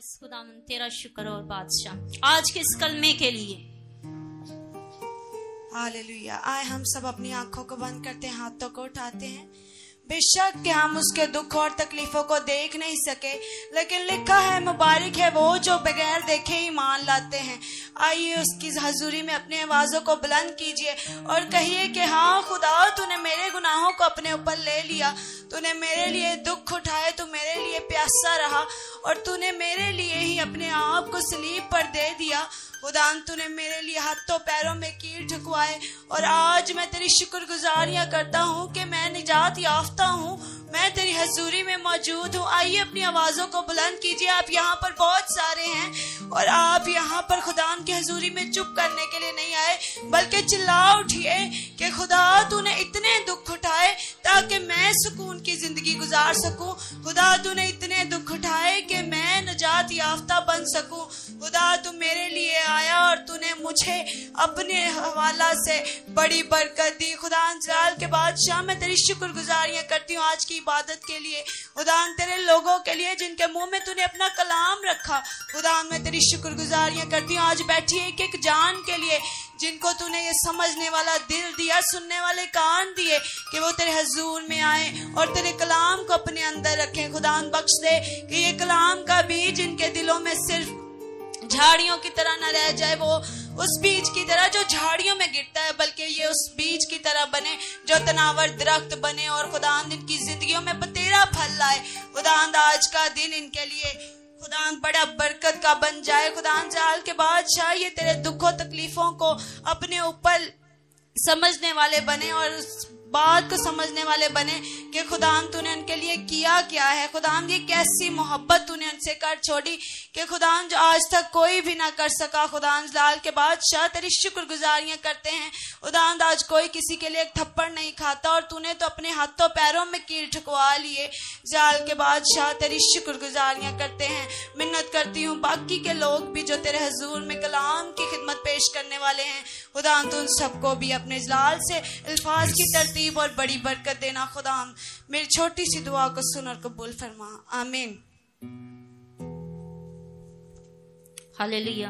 Yes खुदावन तेरा शुक्र और बादशाह आज के इस कलमे के लिए। हालेलुया। आए हम सब अपनी आंखों को बंद करते हैं, हाथों को उठाते हैं। बेशक कि हम उसके दुख और तकलीफों को देख नहीं सके, लेकिन लिखा है मुबारक है वो जो बगैर देखे ईमान लाते हैं। आइए उसकी हजूरी में अपनी आवाज़ों को बुलंद कीजिए और कहिए कि हाँ खुदा, तूने मेरे गुनाहों को अपने ऊपर ले लिया, तूने मेरे लिए दुख उठाए, तू मेरे लिए प्यासा रहा और तूने मेरे लिए ही अपने आप को सलीब पर दे दिया। खुदा, तूने मेरे लिए हाथों पैरों में कील ठुकवाए और आज मैं तेरी शुक्रगुजारियां करता हूँ कि मैं निजात याफ्ता हूँ, मैं तेरी हजूरी में मौजूद हूँ। आइए अपनी आवाज़ों को बुलंद कीजिए। आप यहाँ पर बहुत सारे हैं और आप यहाँ पर खुदा की हजूरी में चुप करने के लिए नहीं आए, बल्कि चिल्ला उठिए कि खुदा तूने इतने दुख उठाए ताकि मैं सुकून की जिंदगी गुजार सकूं। खुदा तूने इतने दुख उठाए कि मैं निजात याफ्ता बन सकूं। खुदा तू मेरे लिए आया और तूने मुझे अपने हवाला से बड़ी बरकत दी। खुदा जलाल के बादशाह, मैं तेरी शुक्रगुजारियां करती हूँ आज की इबादत के लिए। खुदा तेरे लोगों के लिए जिनके मुंह में तूने अपना कलाम रखा। खुदा मैं तेरी शुक्रगुजारियां करती हूँ आज बैठी एक एक जान के लिए जिनको तूने ये समझने वाला दिल दिया, सुनने वाले कान दिए कि वो तेरे हजूर में आए और तेरे कलाम को अपने अंदर रखें। खुदा बख्श दे कि ये कलाम का बीज इनके दिलों में सिर्फ झाड़ियों की तरह न रह जाए, वो उस बीज की तरह जो झाड़ियों में गिरता है, बल्कि ये उस बीज की तरह बने जो तनावर दरख्त बने और खुदावंद इनकी जिंदगियों में तेरा फल लाए। खुदावंद आज का दिन इनके लिए खुदावंद बड़ा बरकत का बन जाए। खुदावंद जाल के बादशाह ये तेरे दुखों तकलीफों को अपने ऊपर समझने वाले बने और उस बात को समझने वाले बने कि खुदाम तूने उनके लिए किया क्या है। खुदाम ये कैसी मोहब्बत तूने उनसे कर छोड़ी कि खुदाम जो आज तक कोई भी ना कर सका। खुदाम लाल के बादशाह तेरी शुक्रगुजारियां करते हैं। खुदाम आज कोई किसी के लिए एक थप्पड़ नहीं खाता और तूने तो अपने हाथों पैरों में कील ठुकवा लिए। जाल के बादशाह तेरी शुक्रगुजारियां करते हैं। मिन्नत करती हूँ बाकी के लोग भी जो तेरे हजूर में कलाम की खिदमत पेश करने वाले हैं, खुदाम तू उन सबको भी अपने जलाल से अल्फाज की तरतीब और बड़ी बरकत देना। खुदाम मेरी छोटी सी दुआ को सुन और कबूल फरमा, आमीन। हालेलुया।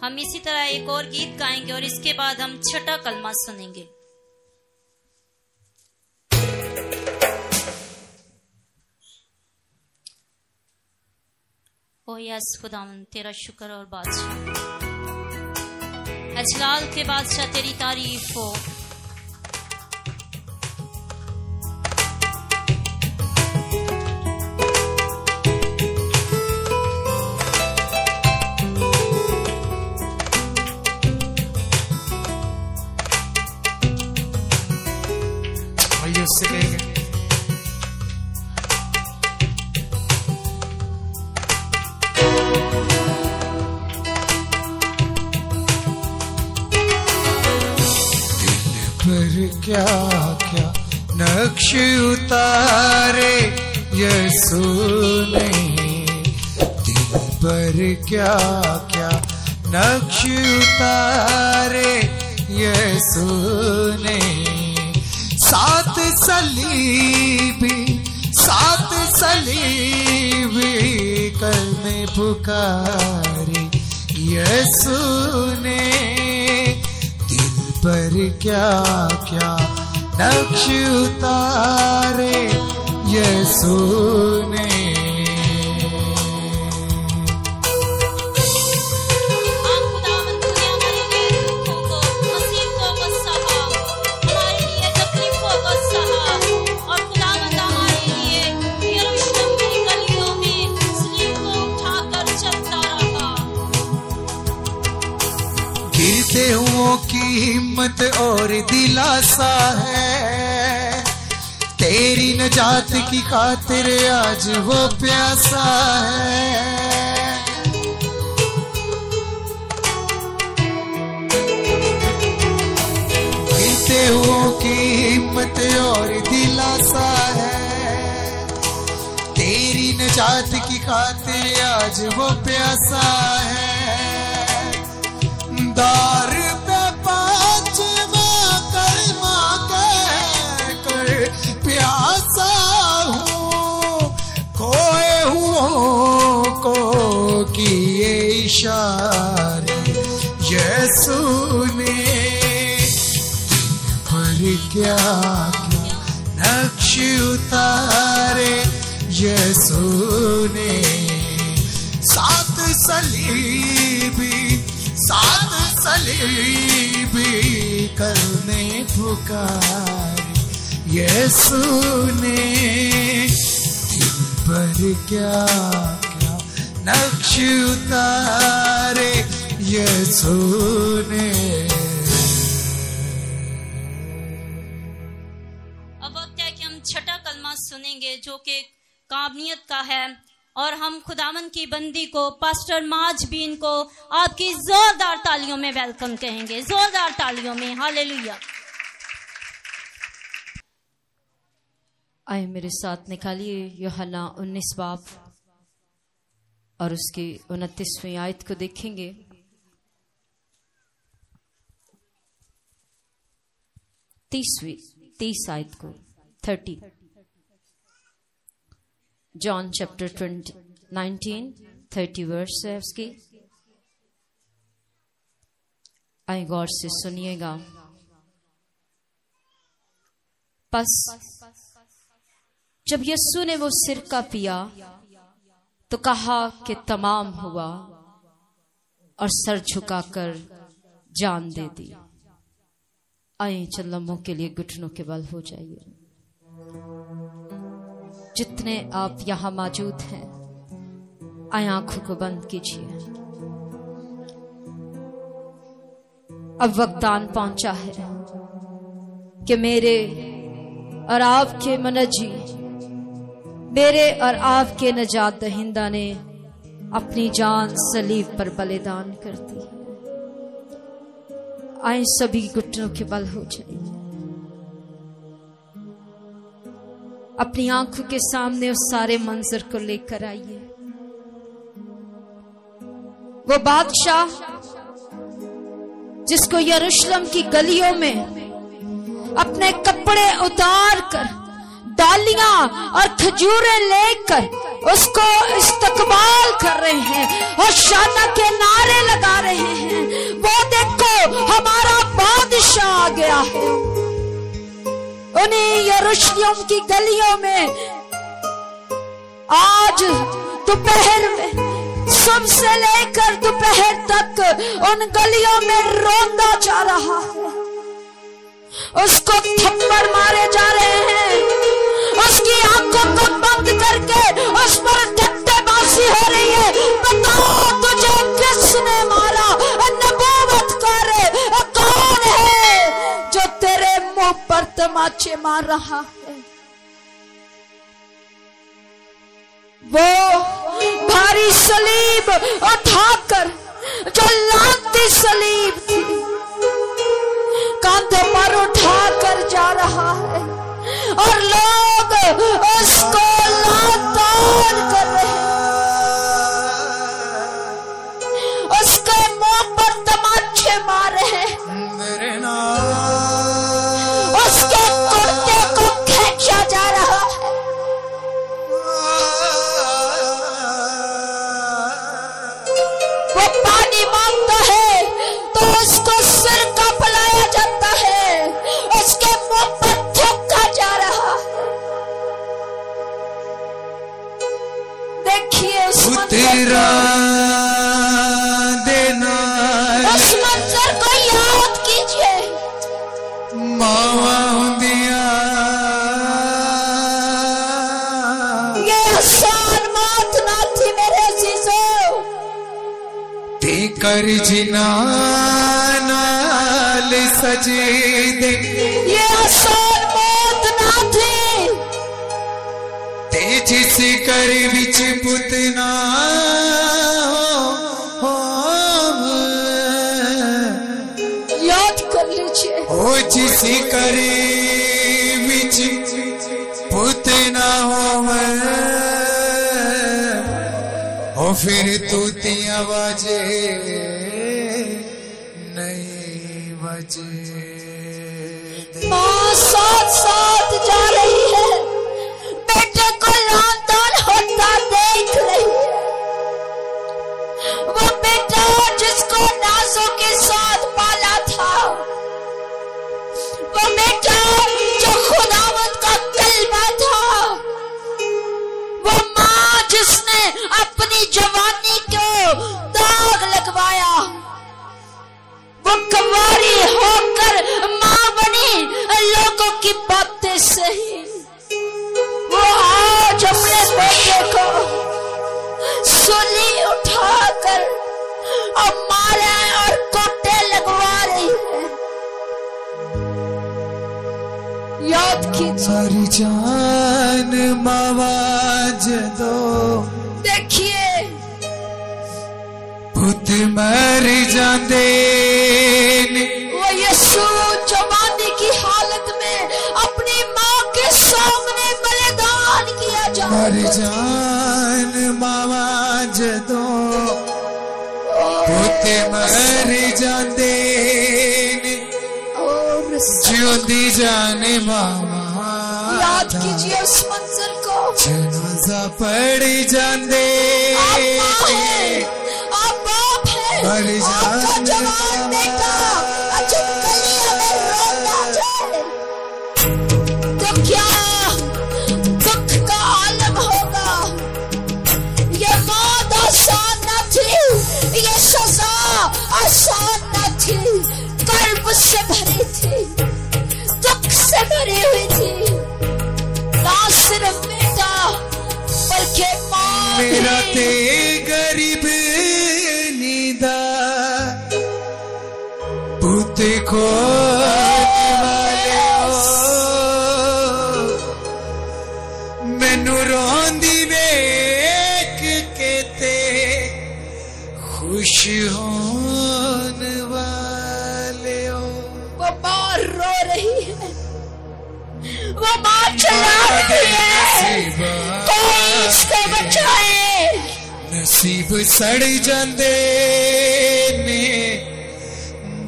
हम इसी तरह एक और गीत गाएंगे और इसके बाद हम छठा कलमा सुनेंगे। ओ यस खुदावन तेरा शुक्र और बादशाह, अजलाल के बादशाह तेरी तारीफ हो। क्या क्या नक्श उतारे यीशु ने, दिल पर क्या क्या नक्श उतारे यीशु ने। सात सलीबी कलमे पुकारे यीशु ने, पर क्या क्या नक्श उतारे यीशु ने। की हिम्मत और दिलासा है, तेरी नजात की खातिर आज वो प्यासा है। गिरते हुओं की हिम्मत और दिलासा है, तेरी नजात की खातिर आज वो प्यासा है। दार पे पांचवा कलमा कह कर प्यासा हूँ, खोए हुओं को नक्श उतारे यीशु ने। सात सलीबी करने पुकारे यीशु ने। दिल पर क्या क्या नक्श उतारे यीशु ने। अब वक्त है कि हम छठा कलमा सुनेंगे जो कि काबिलियत का है, और हम खुदावन की बंदी को पास्टर माज बीन को आपकी जोरदार तालियों में वेलकम कहेंगे, जोरदार तालियों में। हालेलुया। आए मेरे साथ निकालिए यूहन्ना 19 बाब और उसकी 29वीं आयत को देखेंगे। 30 आयत को 30 जॉन चैप्टर 19 वर्स है उसकी। आए गौर से सुनिएगा। बस जब यीशु ने वो सिरका पिया तो कहा कि तमाम हुआ, और सर झुकाकर जान दे दी। आए चंद लम्हों के लिए घुटनों के बल हो जाइए। जितने आप यहां मौजूद हैं, आए आंखों को बंद कीजिए। अब वक्त आन पहुंचा है कि मेरे और आपके मनजी, मेरे और आपके नजात दहिंदा ने अपनी जान सलीब पर बलिदान कर दी। आए सभी घुटनों के बल हो जाइए। अपनी आंखों के सामने उस सारे मंजर को लेकर आइए। वो बादशाह जिसको यरूशलेम की गलियों में अपने कपड़े उतार कर, डालियां और खजूरें लेकर उसको इस्तकबाल कर रहे हैं और शाना के नारे लगा रहे हैं, वो देखो हमारा बादशाह आ गया है। उन्हीं यरूशलेम की गलियों में आज दोपहर में, सुबह से लेकर दोपहर तक उन गलियों में रोंदा जा रहा है। उसको थप्पड़ मारे जा रहे हैं, उसकी आंखों को बंद करके उस पर ठट्ठेबाजी हो रही है। बताओ तुझे किसने मारा? नबूवत कर, कौन है जो तेरे मुंह पर तमाचे मार रहा है? वो भारी सलीब उठाकर, जो लांती सलीब थी, कांधे पर उठाकर जा रहा है और लोग उसको लातान कर रहे हैं। उसके मुंह पर तमाचे मार रहे हैं। उसके कुर्ते को खींचा जा रहा है। वो पानी मांगता है तो उसको सिर का पिलाया जाता है। उसके मुंह पर थूका जा रहा है। देखिए उस मंजर को याद कीजिए। ये आसान मौत ना थी मेरे अजीजों। कर जिनाल सजदे, ये आसान मौत ना थी। तेज से कर विच पुतना हो, याद कर लीजिए। ओ जिस कर विच पुतना हो, ओ फिर तूती आवाजे नहीं बजे। माँ साथ साथ जा रही है, बेटे को लांतान होता देख रही है। वो बेटा जिसको नाजों के साथ पाला था, वो बेटा सूली उठाकर अब मारे और कोटे लगवा रही है। याद कीजिए मर जान मावाज दो, देखिए पुत मर जाते वो यीशु जवानी की हालत में अपनी माँ के सामने बलिदान किया जा मर जान मावाज दो, पुत मर जाते और ज्योति जाने मामा। याद कीजिए उस मंजर को। जनाजा पड़ जाते आप बाप है, मर आपका जाने जवान बेटा अजब गलियों में रोता जाए तो क्या दुख का आलम होगा। ये मौत आसान न थी, ये सजा आसान न थी, कर्ब से भरी थी, दुख से भरी हुई थी। ना सिर्फ बेटा बल्कि माँ मेरा भी। ते गरीब नीदा पुत को मैनू रोंदी वेख के ते खुश होन वाले हो। वो माँ रो रही है, वो माँ चिल्ला रही है, कोई इसको बचाए। नसीब सड़ जाते ने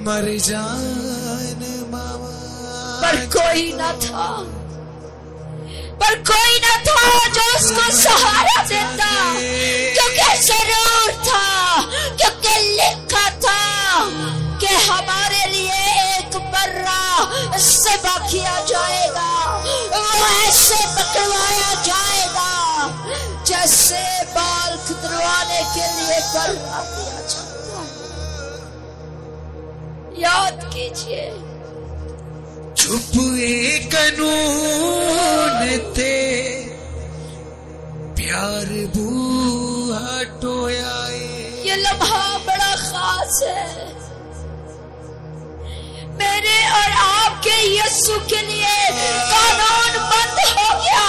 मर जान मावा। पर कोई न था, पर कोई न था जो उसको सहारा देता, क्योंकि जरूर था, क्योंकि लिखा था कि हमारे लिए एक बर्रा ज़िबा किया जाएगा, वो ऐसे पकड़वाया जाएगा जैसे बाल खुदरवाने के लिए बर्रा किया जाता है। याद कीजिए चुप एक कानून थे प्यार बूहा टोयाए। ये लम्हा बड़ा खास है। मेरे और आपके यीशु के लिए कानून बंद हो गया।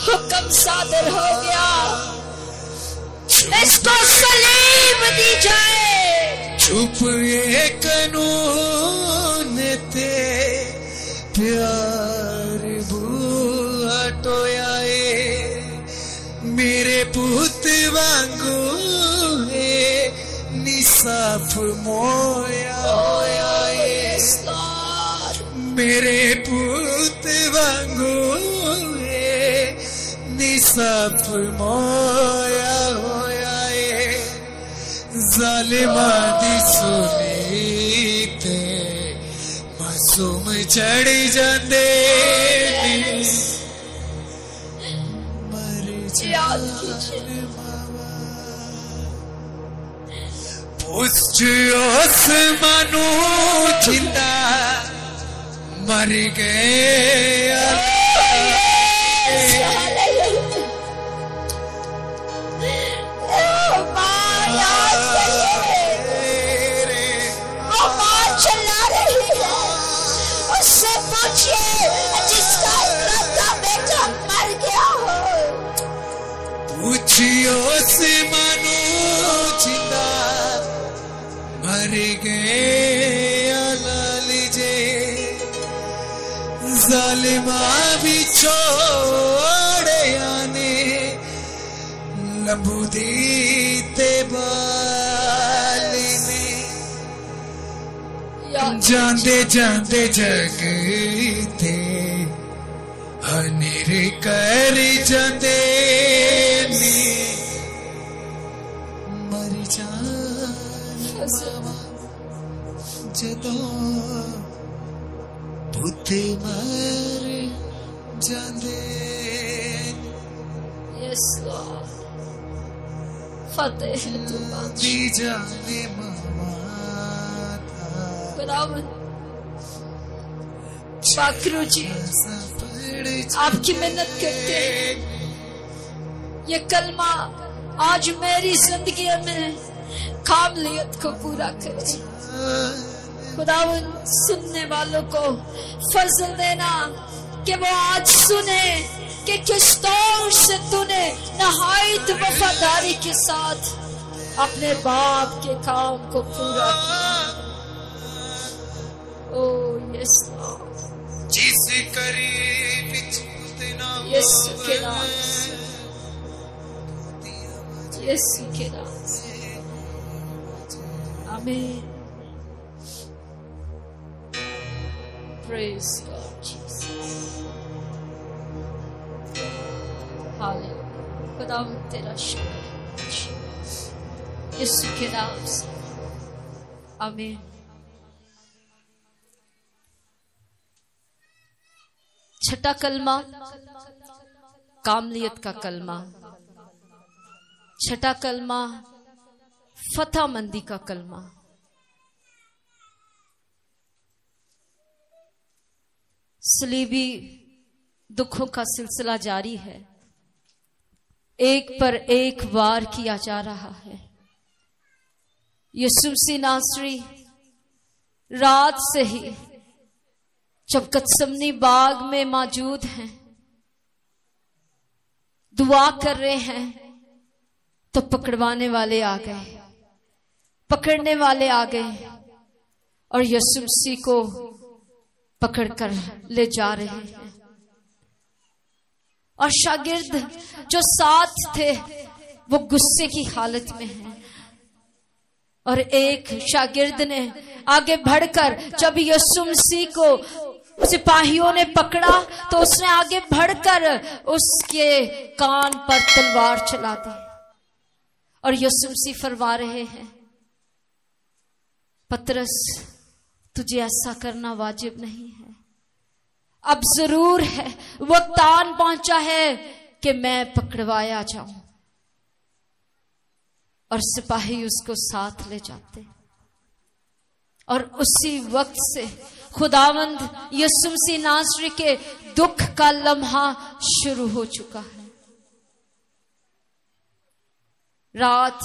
हुक्म सादर हो गया, इसको सलीब दी जाए। चुप ये कानून थे प्यार बूहा टोयाए। मेरे पुत वांगू है निसाफ मोया होयाए। मेरे पुत वांगू है निसाफ मोया होयाए। जालिमा दी सुनी ते मासूम चढ़ जाते मर याद कीजिए पुछ आसमानू जिंदा मर गए। चिल्ला रही है, उससे पूछिए जिसका इकलौता बेटा मर गया हो। पूछियो से मानो जिंदा मर गए लाल जे। जालिमा भी छोड़े आने लंबू दीते बाली ने। जांदे जांदे जग थे हनेर कर जांदे ने मर जान जदों पुत मर जांदे। Yes, Lord. फतेह है तू बादशाह। दी जाने मामा खुदावन पाकरू जी आपकी मिन्नत करते हैं, ये कलमा आज मेरी जिंदगी में कामलियत को पूरा करे। खुदावन सुनने वालों को फजल देना कि वो आज सुने कि किस तौर से तूने नहायत वफादारी के साथ अपने बाप के काम को पूरा किया। ओ यस लॉर्ड, जिस करीब यीशु के नाम से, यीशु के नाम से, आमीन। Praise God Jesus, hallelujah. खुदावंद तेरा शुक्र यीशु के नाम से, आमीन। छठा कलमा कामलियत का कलमा। छठा कलमा फतहमंदी का कलमा। सलीबी दुखों का सिलसिला जारी है, एक पर एक वार किया जा रहा है। यीशु मसीह नासरी रात से ही जब गत्समनी बाग में मौजूद हैं, दुआ कर रहे हैं, तो पकड़वाने वाले आ गए, पकड़ने वाले आ गए और यीशु मसीह को पकड़कर ले जा रहे हैं। और शागिर्द जो साथ थे वो गुस्से की हालत में हैं। और एक शागिर्द ने आगे बढ़कर जब यीशु मसीह को सिपाहियों ने पकड़ा तो उसने आगे बढ़कर उसके कान पर तलवार चला दी। और यीशु मसीह फरमा रहे हैं, पतरस तुझे ऐसा करना वाजिब नहीं है। अब जरूर है वक्त आन पहुंचा है कि मैं पकड़वाया जाऊं। और सिपाही उसको साथ ले जाते और उसी वक्त से खुदावंद यीशु मसीह नासरी के दुख का लम्हा शुरू हो चुका है। रात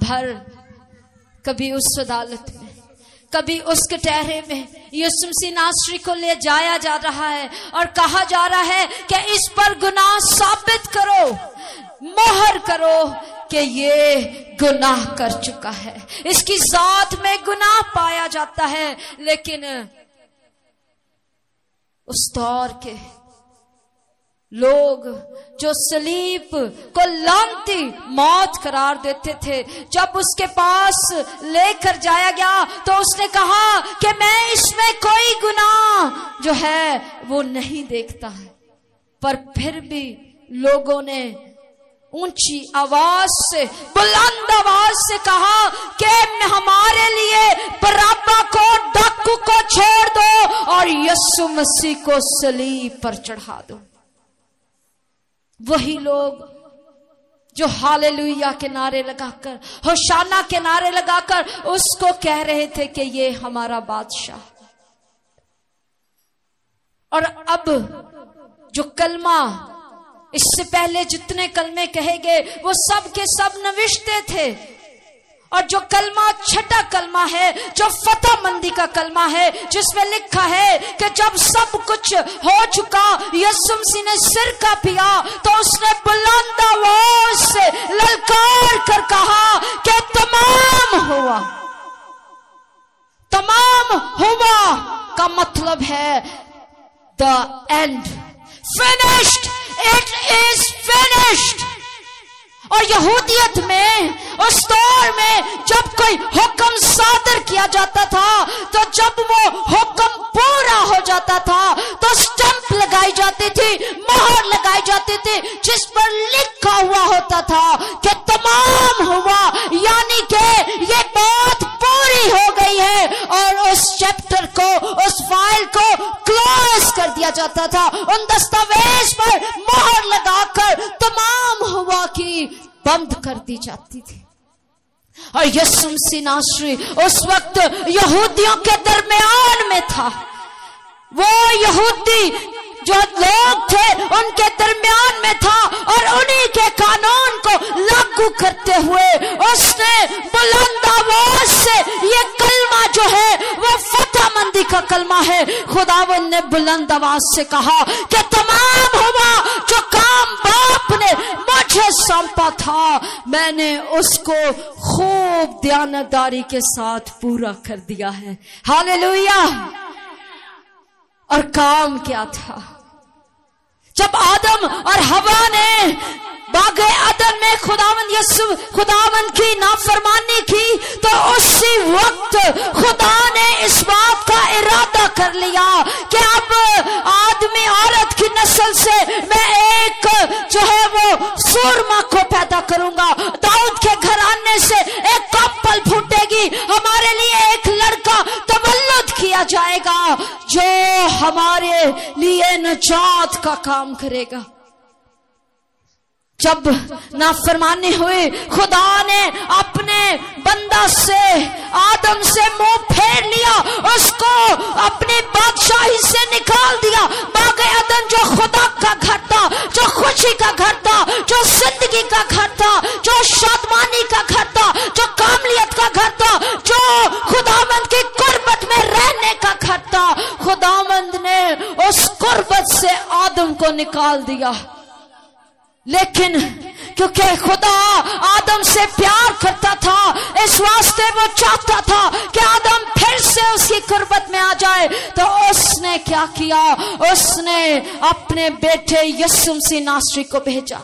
भर कभी उस अदालत में, कभी उस कटहरे में यीशु मसीह नासरी को ले जाया जा रहा है और कहा जा रहा है कि इस पर गुनाह साबित करो, मोहर करो कि ये गुनाह कर चुका है, इसकी जात में गुनाह पाया जाता है। लेकिन उस दौर के लोग जो सलीब को लानती मौत करार देते थे, जब उसके पास लेकर जाया गया तो उसने कहा कि मैं इसमें कोई गुनाह जो है वो नहीं देखता है। पर फिर भी लोगों ने ऊंची आवाज से, बुलंद आवाज से कहा कि हमारे लिए बराबा को, डाकू को छोड़ दो और यीशु मसीह को सलीब पर चढ़ा दो। वही लोग जो हालेलुया के नारे लगाकर, होशाना के नारे लगाकर उसको कह रहे थे कि ये हमारा बादशाह। और अब जो कलमा, इससे पहले जितने कलमे कहे गए वो सब के सब नविश्ते थे। और जो कलमा छठा कलमा है, जो फतहमंदी का कलमा है, जिसमें लिखा है कि जब सब कुछ हो चुका, यीशु मसीह ने सिर का पिया तो उसने बुलंद आवाज से ललकार कर कहा कि तमाम हुआ। तमाम हुआ का मतलब है the end, finished, it is finished. और यहूदियत में उस दौर में जब कोई हुक्म सादर किया जाता था तो जब वो हुक्म पूरा हो जाता था तो स्टंप लगाई जाती थी, मोहर लगाई जाती थी, जिस पर लिखा हुआ होता था कि तमाम हुआ, यानी कि ये बात पूरी हो गई है। और उस चैप्टर को, उस फाइल को क्लोज कर दिया जाता था, उन दस्तावेज पर मोहर लगाकर तमाम हुआ की बंद कर दी जाती थी। और यीशु मसीह नासरी उस वक्त यहूदियों के दरमियान में था। वो यहूदी जो लोग थे उनके दरमियान में था और उन्हीं के कानून को लागू करते हुए उसने बुलंद आवाज से ये कलमा जो है वो फतहमंदी का कलमा है। खुदावंद ने बुलंद आवाज से कहा कि तमाम हुआ जो काम बाप ने मुझे सौंपा था, मैंने उसको खूब दयानतदारी के साथ पूरा कर दिया है। हालेलुया। और काम क्या था? जब आदम और हवा ने बागे अदन में खुदावंद की नाफरमानी की, तो उसी वक्त खुदा ने इस बात का इरादा कर लिया कि अब आदमी औरत की नस्ल से मैं एक जो है वो सूरमा को पैदा करूंगा। दाऊद के घराने से एक कपल फूटेगी, हमारे लिए एक लड़का तवल्लुद किया जाएगा जो हमारे लिए नजात का काम करेगा। जब नाफरमानी हुई, खुदा ने अपने बंदा से आदम से मुंह फेर लिया, उसको अपनी बादशाही से निकाल दिया। बागे अदन जो खुदा का घर था, जो खुशी का घर था, जो जिंदगी का घर था, जो शादमानी का घर था, जो कामलियत का घर था, जो खुदावंद की कुर्बत में रहने का घर था, खुदावंद ने उस कुर्बत से आदम को निकाल दिया। लेकिन क्योंकि खुदा आदम से प्यार करता था, इस वास्ते वो चाहता था कि आदम फिर से उसकी कुर्बत में आ जाए, तो उसने क्या किया? उसने अपने बेटे यीशु मसीह नासरी को भेजा।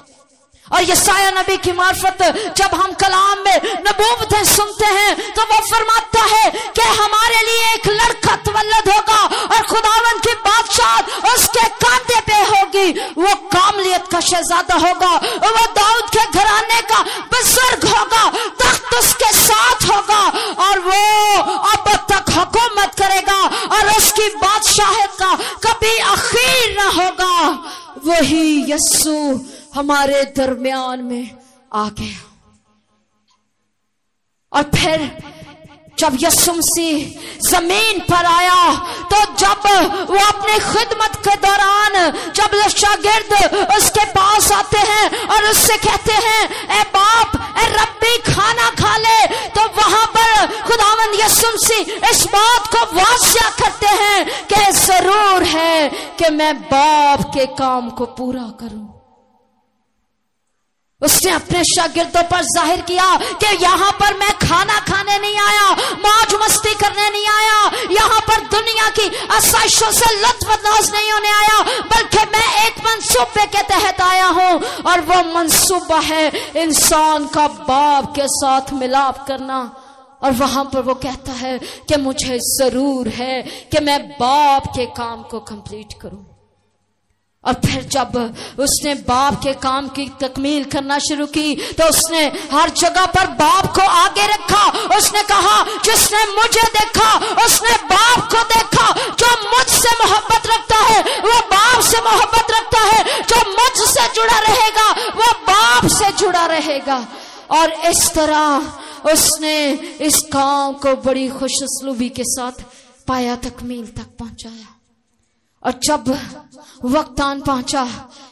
और यशायाह नबी की मार्फत जब हम कलाम में नबूवतें सुनते हैं तो वो फरमाता है कि हमारे लिए एक लड़का तवल्लुद होगा और खुदावंद की बादशाह उसके कांधे पे होगी। वो कामलियत का शहजादा होगा, वो दाऊद के घराने का बुजुर्ग होगा, तख्त उसके साथ होगा और वो अब तक हुकूमत करेगा और उसकी बादशाहत का कभी आखिर न होगा। वही यीशु हमारे दरमियान में आ गया। और फिर जब यीशु मसीह जमीन पर आया, तो जब वो अपने खिदमत के दौरान जब शागिर्द उसके पास आते हैं और उससे कहते हैं ए बाप, ए रब्बी खाना खा ले, तो वहां पर खुदावंद यीशु मसीह इस बात को वासिया करते हैं कि जरूर है कि मैं बाप के काम को पूरा करूं। उसने अपने शागिर्दों पर जाहिर किया कि यहाँ पर मैं खाना खाने नहीं आया, मौज मस्ती करने नहीं आया, यहाँ पर दुनिया की आसाइशों से लुत्फअंदोज नहीं होने आया, बल्कि मैं एक मंसूबे के तहत आया हूँ। और वो मंसूबा है इंसान का बाप के साथ मिलाप करना। और वहां पर वो कहता है कि मुझे जरूर है कि मैं बाप के काम को कंप्लीट करूं। और फिर जब उसने बाप के काम की तकमील करना शुरू की, तो उसने हर जगह पर बाप को आगे रखा। उसने कहा जिसने मुझे देखा उसने बाप को देखा। जो मुझसे मोहब्बत रखता है वो बाप से मोहब्बत रखता है, जो मुझसे जुड़ा रहेगा वो बाप से जुड़ा रहेगा। और इस तरह उसने इस काम को बड़ी खुशउस्लूबी के साथ पाया तकमील तक पहुंचाया। और जब वक्त आन पहुंचा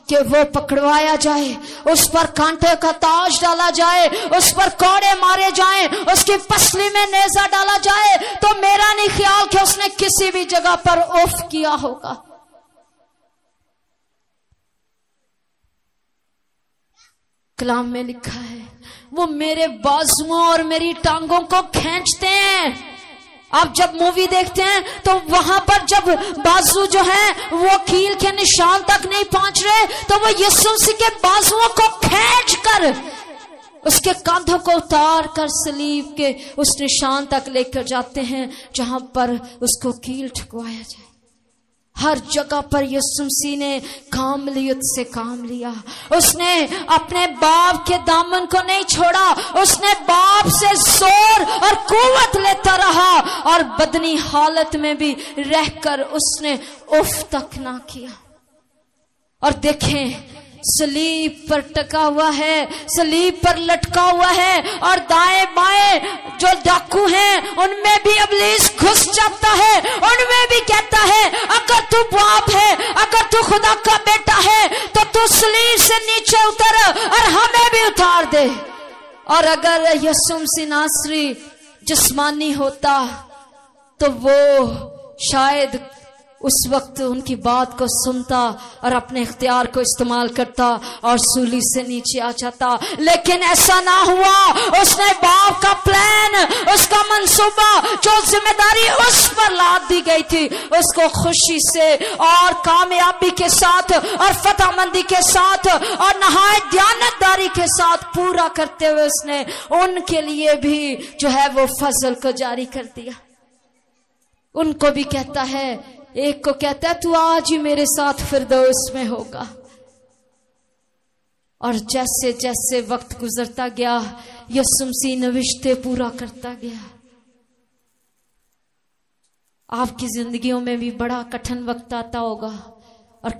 कि वो पकड़वाया जाए, उस पर कांटे का ताज डाला जाए, उस पर कोड़े मारे जाएं, उसकी पसली में नेजा डाला जाए, तो मेरा नहीं ख्याल कि उसने किसी भी जगह पर उफ किया होगा। कलाम में लिखा है वो मेरे बाजुओं और मेरी टांगों को खींचते हैं। आप जब मूवी देखते हैं तो वहां पर जब बाजू जो है वो कील के निशान तक नहीं पहुंच रहे, तो वो यीशु मसीह के बाजुओं को खींच कर उसके कांधों को उतार कर सलीब के उस निशान तक लेकर जाते हैं जहां पर उसको कील ठुकवाया जाए। हर जगह पर यीशु मसीह ने कामलियत से काम लिया। उसने अपने बाप के दामन को नहीं छोड़ा, उसने बाप से जोर और कुव्वत लेता रहा और बदनी हालत में भी रहकर उसने उफ तक ना किया। और देखें सलीब पर टका हुआ है, सलीब पर लटका हुआ है, और दाएं बाएं जो डाकू हैं उनमें भी इब्लीस घुस जाता है, उनमें भी कहता है अगर तू बाप है, अगर तू खुदा का बेटा है तो तू सलीब से नीचे उतर और हमें भी उतार दे। और अगर यीशु मसीह नासरी जिस्मानी होता तो वो शायद उस वक्त उनकी बात को सुनता और अपने इख्तियार को इस्तेमाल करता और सूली से नीचे आ जाता, लेकिन ऐसा ना हुआ। उसने बाप का प्लान, उसका मंसूबा, जो जिम्मेदारी उस पर लाद दी गई थी, उसको खुशी से और कामयाबी के साथ और फतहमंदी के साथ और नहायत दयानतदारी के साथ पूरा करते हुए उसने उनके लिए भी जो है वो फजल को जारी कर दिया। उनको भी कहता है, एक को कहता है तू आज ही मेरे साथ फिरदौस में होगा। और जैसे जैसे वक्त गुजरता गया यीशु मसीह नविश्ते पूरा करता गया। आपकी जिंदगियों में भी बड़ा कठिन वक्त आता होगा और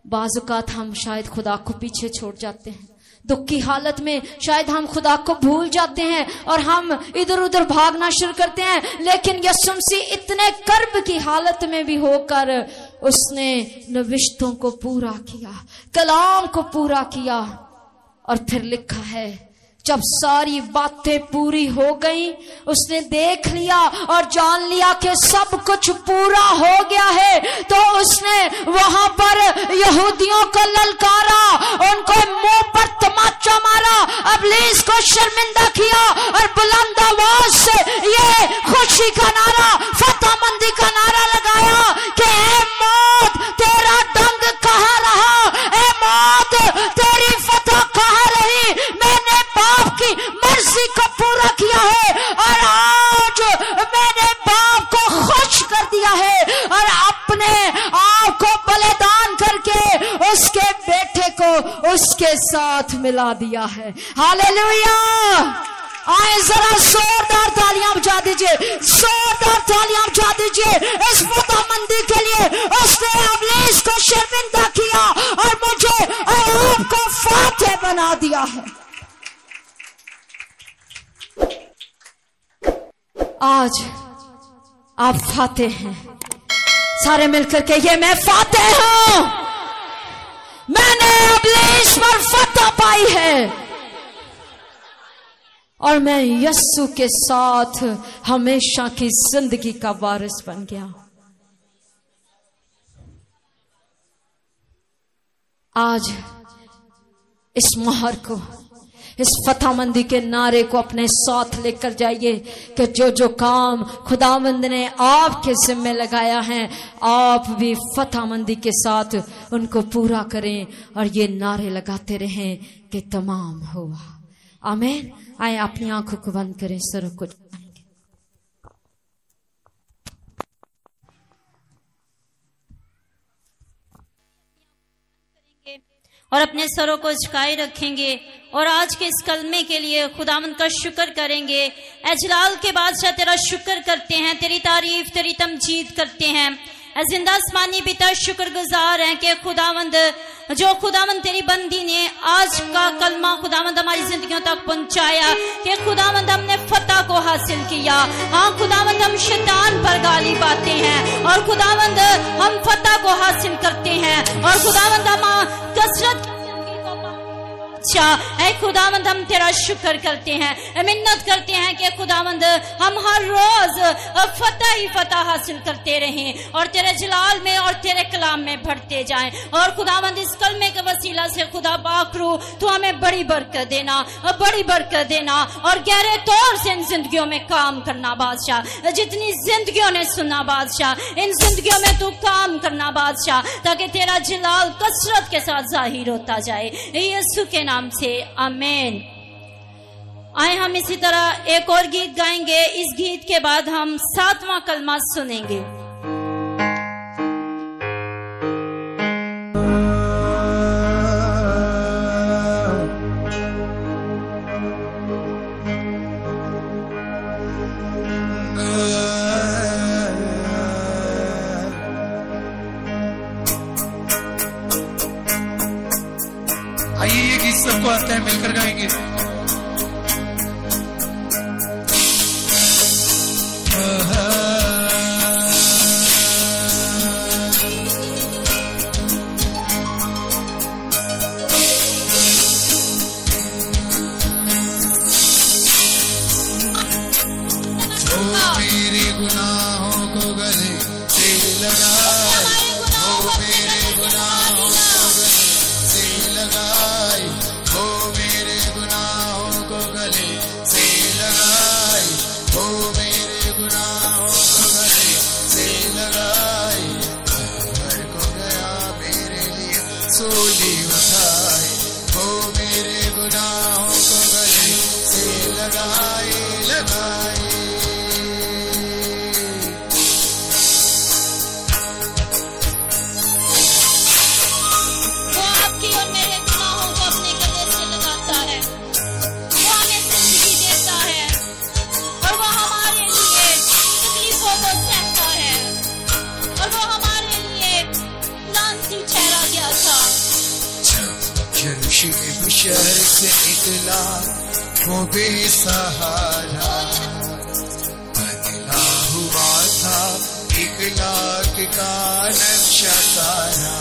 बाज़ औक़ात हम शायद खुदा को पीछे छोड़ जाते हैं। दुख की हालत में शायद हम खुदा को भूल जाते हैं और हम इधर उधर भागना शुरू करते हैं, लेकिन यीशु मसीह इतने कर्ब की हालत में भी होकर उसने नविश्तों को पूरा किया, कलाम को पूरा किया। और फिर लिखा है जब सारी बातें पूरी हो गई, उसने देख लिया और जान लिया कि सब कुछ पूरा हो गया है, तो उसने वहां पर यहूदियों को ललकारा, उनको मुंह पर तमाचा मारा, इब्लीस को शर्मिंदा किया और बुलंद आवाज से ये खुशी का नारा, फतहमंदी का नारा लगाया कि ए मौत तेरा डंग कहाँ रहा, ए मौत तेरी फतह कहाँ रही। मैंने बाप की मर्जी को पूरा किया है और आज मैंने बाप को खुश कर दिया है और अपने आप को बलिदान करके उसके बेटे को उसके साथ मिला दिया है। हालेलुया। आए जरा जोरदार तालियां बजा दीजिए, जोरदार तालियां बजा दीजिए इस फतहमंदी के लिए। उसने इब्लीस को शर्मिंदा किया और मुझे आपको फातेह बना दिया है। आज आप फातेह हैं। सारे मिलकर के ये मैं फातेह हूं, मैंने इब्लीस पर फतह पाई है और मैं यीशु के साथ हमेशा की जिंदगी का वारिस बन गया। आज इस मोहर को, इस फतहमंदी के नारे को अपने साथ लेकर जाइए कि जो जो काम खुदावंद ने आपके जिम्मे लगाया है, आप भी फतहमंदी के साथ उनको पूरा करें और ये नारे लगाते रहें कि तमाम हुआ। आमीन। आए अपनी आंखों को बंद करें, सरों को झुकाएंगे। और अपने सरों को झुकाए रखेंगे और आज के इस कलमे के लिए खुदावंद का शुक्र करेंगे। ऐ जलाल के बादशाह तेरा शुक्र करते हैं, तेरी तारीफ तेरी तमजीद करते हैं। ऐ जिंदा आसमानी पिता शुक्रगुजार हैं कि खुदावंद जो खुदावंद तेरी बंदी ने आज का कलमा खुदावंद हमारी जिंदगियों तक पहुंचाया कि खुदावंद हमने फतह को हासिल किया। हाँ खुदावंद हम शैतान पर गालिब आते हैं और खुदावंद हम फतह को हासिल करते हैं और खुदावंद हम कसरत ऐ खुदावंद हम तेरा शुक्र करते हैं, मिन्नत करते हैं कि खुदावंद हम हर रोज फतह ही फतह हासिल करते रहें और तेरे जलाल में और तेरे कलाम में बढ़ते जाएं। और खुदावंद इस कलमे के वसीला से खुदा बाकरू तू हमें बड़ी बरकत देना, बड़ी बरकत देना और गहरे तौर से इन जिंदगियों में काम करना बादशाह। जितनी जिंदगियों ने सुना बादशाह, इन जिंदगियों में तू काम करना बादशाह, ताकि तेरा जलाल कसरत के साथ जाहिर होता जाए यीशु के नाम से आमीन। आए हम इसी तरह एक और गीत गाएंगे। इस गीत के बाद हम 7वां कलमा सुनेंगे। सबको आता है, मिलकर गाएंगे। शहर से निकला वो बेसहारा, बदला हुआ था एक लाख का नक्शा सारा।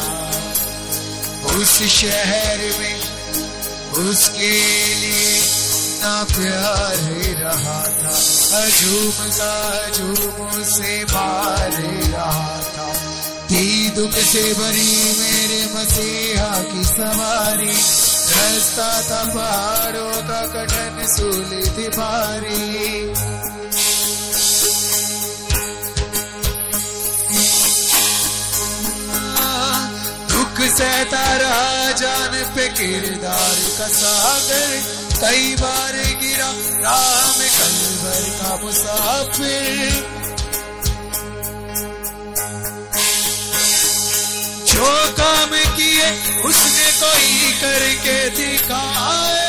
उस शहर में उसके लिए ना प्यार रहा था, हजूम का हजूम से मार रहा था। थी दुख से भरी मेरे मसीहा की सवारी, रास्ता था पहाड़ों का कठिन, सूली थी भारी। दुख सहता रहा जान पे किरदार का सागर, कई बार गिरा राह में कलवर का मुसाफिर। जो काम किए उसने कोई करके दिखाए,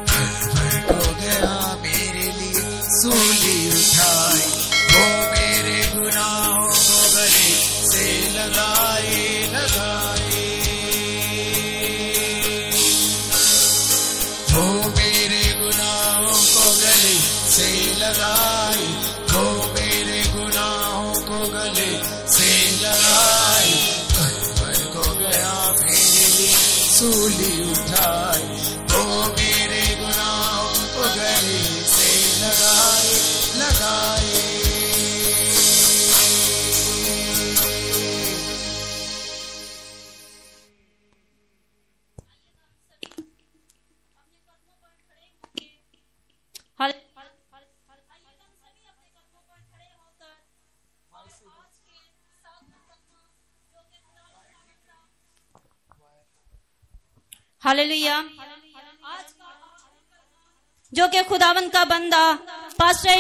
कलवर को गया मेरे लिए सूली उठाई, वो मेरे गुनाहों को गले से लगाए लगाए। वो मेरे गुनाहों को गले से लगाए, वो मेरे गुनाहों को गले से लगाए। कलवर को गया मेरे लिए सूली उठाई, वो मेरे गुनाहों को गले से लगाए लगाए। हालेलुया। जो कि खुदावंद का बंदा पास्टर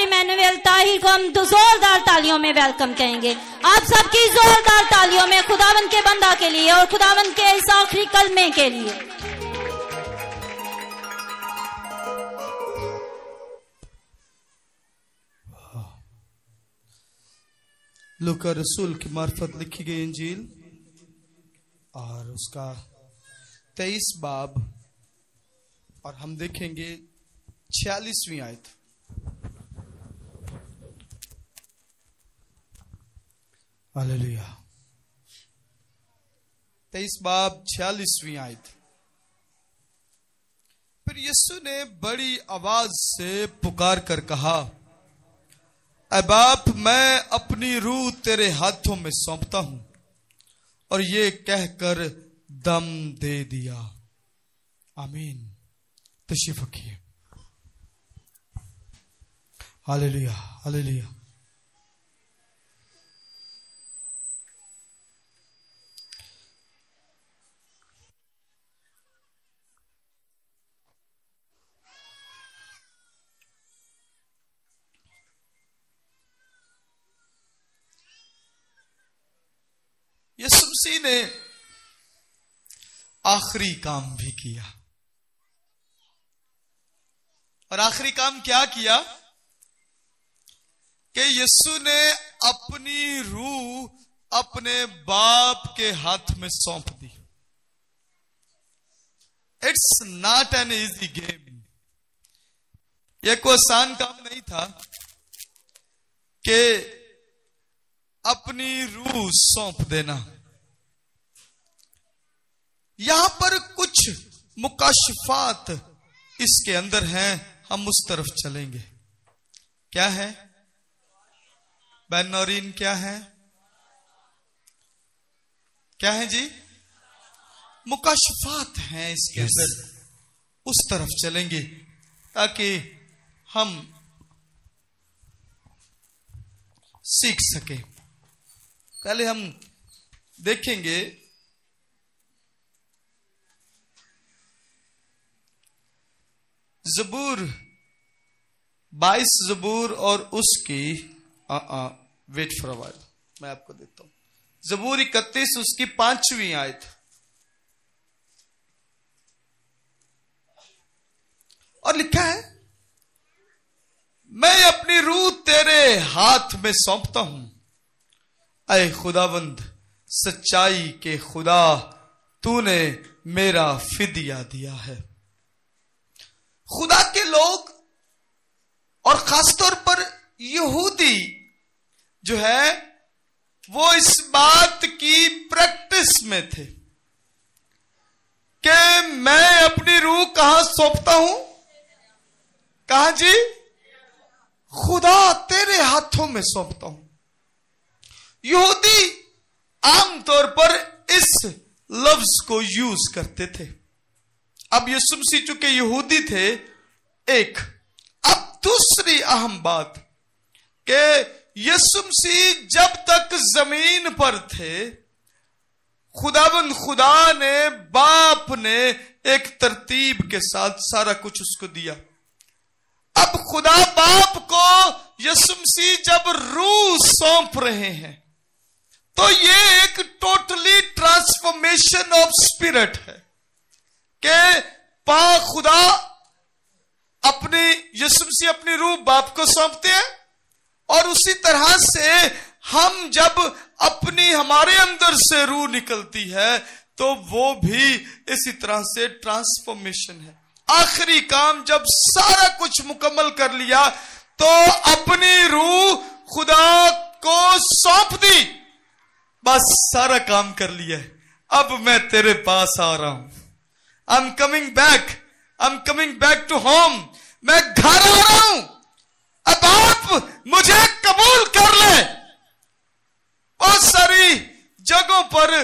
इमैनुएल ताहिर को हम जोरदार तालियों में वेलकम कहेंगे। आप सबकी जोरदार तालियों में खुदावंद के बंदा के लिए और खुदावंद के इस आखिरी कलमे के लिए। लूका रसूल की मार्फत लिखी गई इंजील और उसका 23 बाब, और हम देखेंगे 46वीं आयत। हालेलुया। 23 बाब 46वीं आयत। फिर यीशु ने बड़ी आवाज से पुकार कर कहा, ऐ बाप, मैं अपनी रूह तेरे हाथों में सौंपता हूं। और ये कहकर दम दे दिया। आमीन। तशरीफ रखिए। Hallelujah hallelujah. यीशु मसीह ने आखिरी काम भी किया। और आखिरी काम क्या किया कि यीशु ने अपनी रूह अपने बाप के हाथ में सौंप दी। It's not an easy game. यह कोई आसान काम नहीं था कि अपनी रूह सौंप देना। यहां पर कुछ मुकाशफात इसके अंदर हैं, हम उस तरफ चलेंगे। क्या है बैन नौरीन? क्या है? क्या है जी? मुकाशफात हैं इसके अंदर, उस तरफ चलेंगे ताकि हम सीख सके। पहले हम देखेंगे ज़बूर 22 ज़बूर और उसकी वेट फॉर अ व्हाइल, मैं आपको देता हूं। ज़बूर 31 उसकी 5वीं आयत। और लिखा है, मैं अपनी रूह तेरे हाथ में सौंपता हूं, ऐ खुदावंद सच्चाई के खुदा, तूने मेरा फिदिया दिया है। खुदा के लोग और खासतौर पर यहूदी जो है वो इस बात की प्रैक्टिस में थे कि मैं अपनी रूह कहां सौंपता हूं? कहां जी? खुदा तेरे हाथों में सौंपता हूं। यहूदी आमतौर पर इस लफ्ज को यूज करते थे। अब यीशु मसीह चूंकि यहूदी थे, एक। अब दूसरी अहम बात कि यीशु मसीह जब तक जमीन पर थे, खुदाबंद खुदा ने, बाप ने एक तरतीब के साथ सारा कुछ उसको दिया। अब खुदा बाप को यीशु मसीह जब रूह सौंप रहे हैं तो ये एक टोटली ट्रांसफॉर्मेशन ऑफ स्पिरिट है कि खुदा अपनी, यीशु मसीह अपनी रूह बाप को सौंपते हैं और उसी तरह से हम जब अपनी, हमारे अंदर से रूह निकलती है तो वो भी इसी तरह से ट्रांसफॉर्मेशन है। आखिरी काम जब सारा कुछ मुकम्मल कर लिया तो अपनी रूह खुदा को सौंप दी, बस सारा काम कर लिया है। अब मैं तेरे पास आ रहा हूं। I'm coming back. I'm coming back to home. मैं घर आ रहा हूं। अब आप मुझे कबूल कर ले। बहुत सारी जगहों पर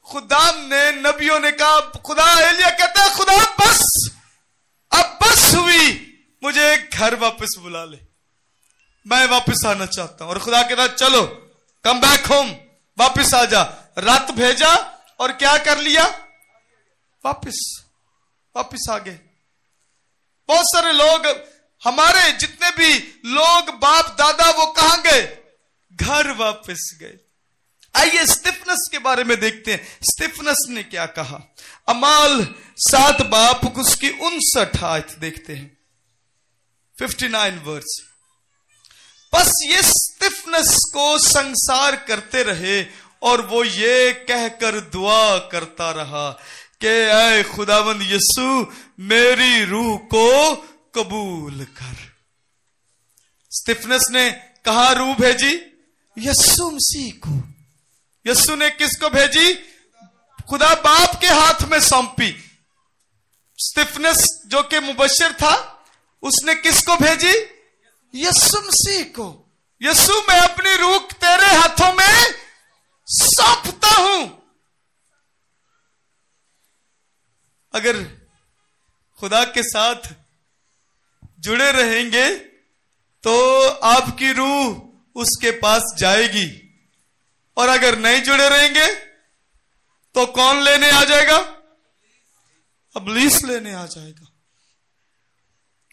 खुदाम ने, नबियों ने कहा, खुदा, एलिया कहता है, खुदा बस, अब बस हुई, मुझे घर वापस बुला ले, मैं वापस आना चाहता हूं। और खुदा कहता, चलो कम बैक होम, वापस आ जा। रात भेजा और क्या कर लिया? वापस आ गए। बहुत सारे लोग, हमारे जितने भी लोग बाप दादा, वो कहां गए? घर वापस गए। आइए स्टिफनस के बारे में देखते हैं। स्टिफनस ने क्या कहा? अमाल 7 बाप उसकी 59 आयत देखते हैं, 59 वर्स। बस ये स्टिफनस को संसार करते रहे और वो ये कहकर दुआ करता रहा कि ऐ खुदावंद यीशु, मेरी रूह को कबूल कर। स्टिफनस ने कहा रूह भेजी? यीशु मसीह को। यीशु ने किसको भेजी? खुदा बाप के हाथ में सौंपी। स्टिफनस जो कि मुबश्शिर था, उसने किसको भेजी? यीशु मसीह को। यीशु, मैं अपनी रूह तेरे हाथों में सौंपता हूं। अगर खुदा के साथ जुड़े रहेंगे तो आपकी रूह उसके पास जाएगी, और अगर नहीं जुड़े रहेंगे तो कौन लेने आ जाएगा? इब्लीस लेने आ जाएगा।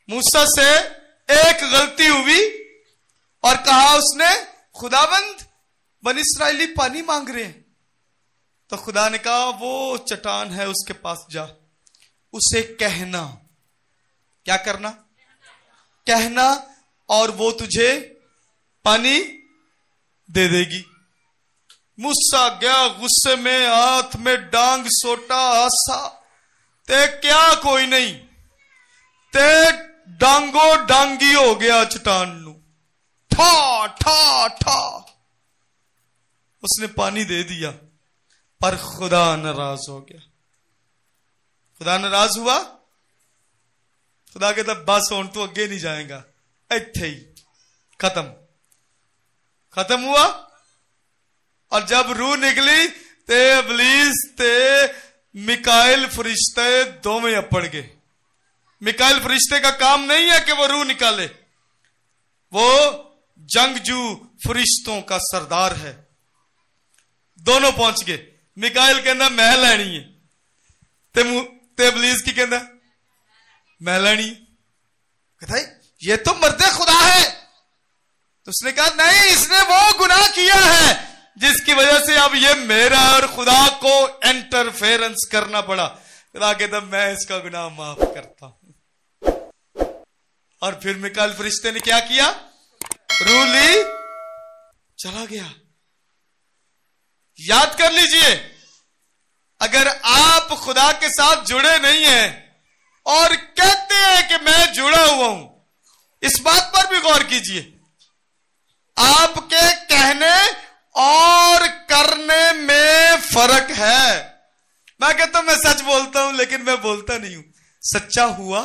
मूसा से एक गलती हुई और कहा उसने, खुदाबंद बनी इस्राएली पानी मांग रहे हैं। तो खुदा ने कहा, वो चट्टान है, उसके पास जा, उसे कहना। क्या करना? कहना और वो तुझे पानी दे देगी। मूसा गया गुस्से में, हाथ में डांग सोटा, आसा ते क्या कोई नहीं, ते डांगो डांगी हो गया चट्टान नू, ठा ठा ठा उसने पानी दे दिया, पर खुदा नाराज हो गया। खुदा नाराज हुआ, खुदा कहता बस हुण तू अगे नहीं जाएगा, इत्थे ही खत्म हुआ। और जब रूह निकली ते इब्लीस ते मिकाइल फरिश्ते दोवें अपड़ गए। मिकाइल फरिश्ते का काम नहीं है कि वो रूह निकाले, वो जंगजू फरिश्तों का सरदार है। दोनों पहुंच गए। मिकाइल कहना मैं लैनी है, ते इब्लीस की कहना मैं लैनी। कहता है ये तो मर्दे खुदा है। तो उसने कहा नहीं, इसने वो गुनाह किया है जिसकी वजह से अब ये मेरा और खुदा को इंटरफेरेंस करना पड़ा। खुदा कहता मैं इसका गुनाह माफ करता हूं। और फिर मिकाइल फरिश्ते ने क्या किया, रूह ली, चला गया। याद कर लीजिए, अगर आप खुदा के साथ जुड़े नहीं हैं और कहते हैं कि मैं जुड़ा हुआ हूं, इस बात पर भी गौर कीजिए। आपके कहने और करने में फर्क है। मैं कहता हूं मैं सच बोलता हूं, लेकिन मैं बोलता नहीं हूं। सच्चा हुआ।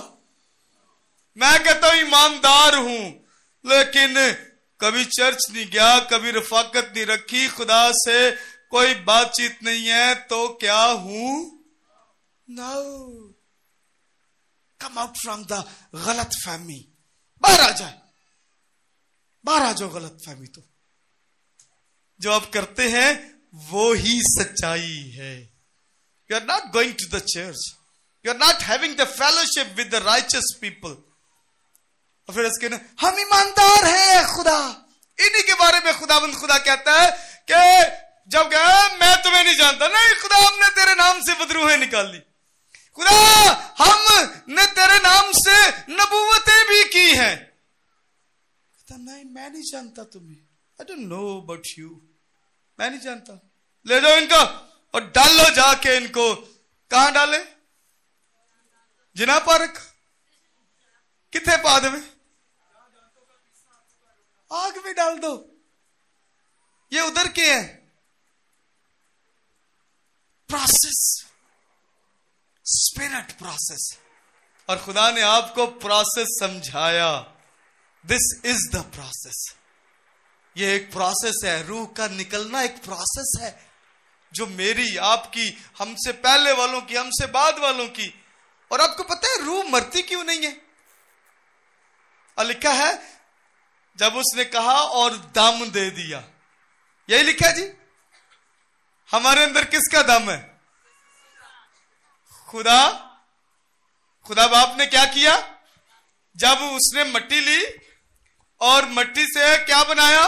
मैं कहता हूं ईमानदार हूं, लेकिन कभी चर्च नहीं गया, कभी रफाकत नहीं रखी, खुदा से कोई बातचीत नहीं है, तो क्या हूं? No. Come out from the गलत फहमी। बाहर आ जाए, बाहर आ जाओ गलत फहमी। तो जो आप करते हैं वो ही सच्चाई है। You are not going to the church, you are not having the fellowship with the righteous people. और फिर इसके ना हम ईमानदार हैं, खुदा इन्हीं के बारे में खुदा कहता है कि जब गया मैं तुम्हें नहीं जानता। नहीं खुदा, हमने तेरे नाम से बदरूहें निकाल ली। खुदा, हमने तेरे नाम से नबूवतें भी की हैं। नहीं मैं नहीं जानता तुम्हें, I don't know about you, मैं नहीं जानता। ले जाओ इनको और डालो जाके इनको। कहां डाले? जिना पार्क। किथे पा देवे? आग में डाल दो। ये उधर के हैं। Process, spirit process. और खुदा ने आपको प्रोसेस समझाया। This is the process. ये एक प्रोसेस है, रूह का निकलना एक प्रोसेस है, जो मेरी, आपकी, हमसे पहले वालों की, हमसे बाद वालों की। और आपको पता है रूह मरती क्यों नहीं है? और लिखा है जब उसने कहा और दम दे दिया, यही लिखा है जी। हमारे अंदर किसका दम है? खुदा बाप ने क्या किया? जब उसने मट्टी ली और मट्टी से क्या बनाया?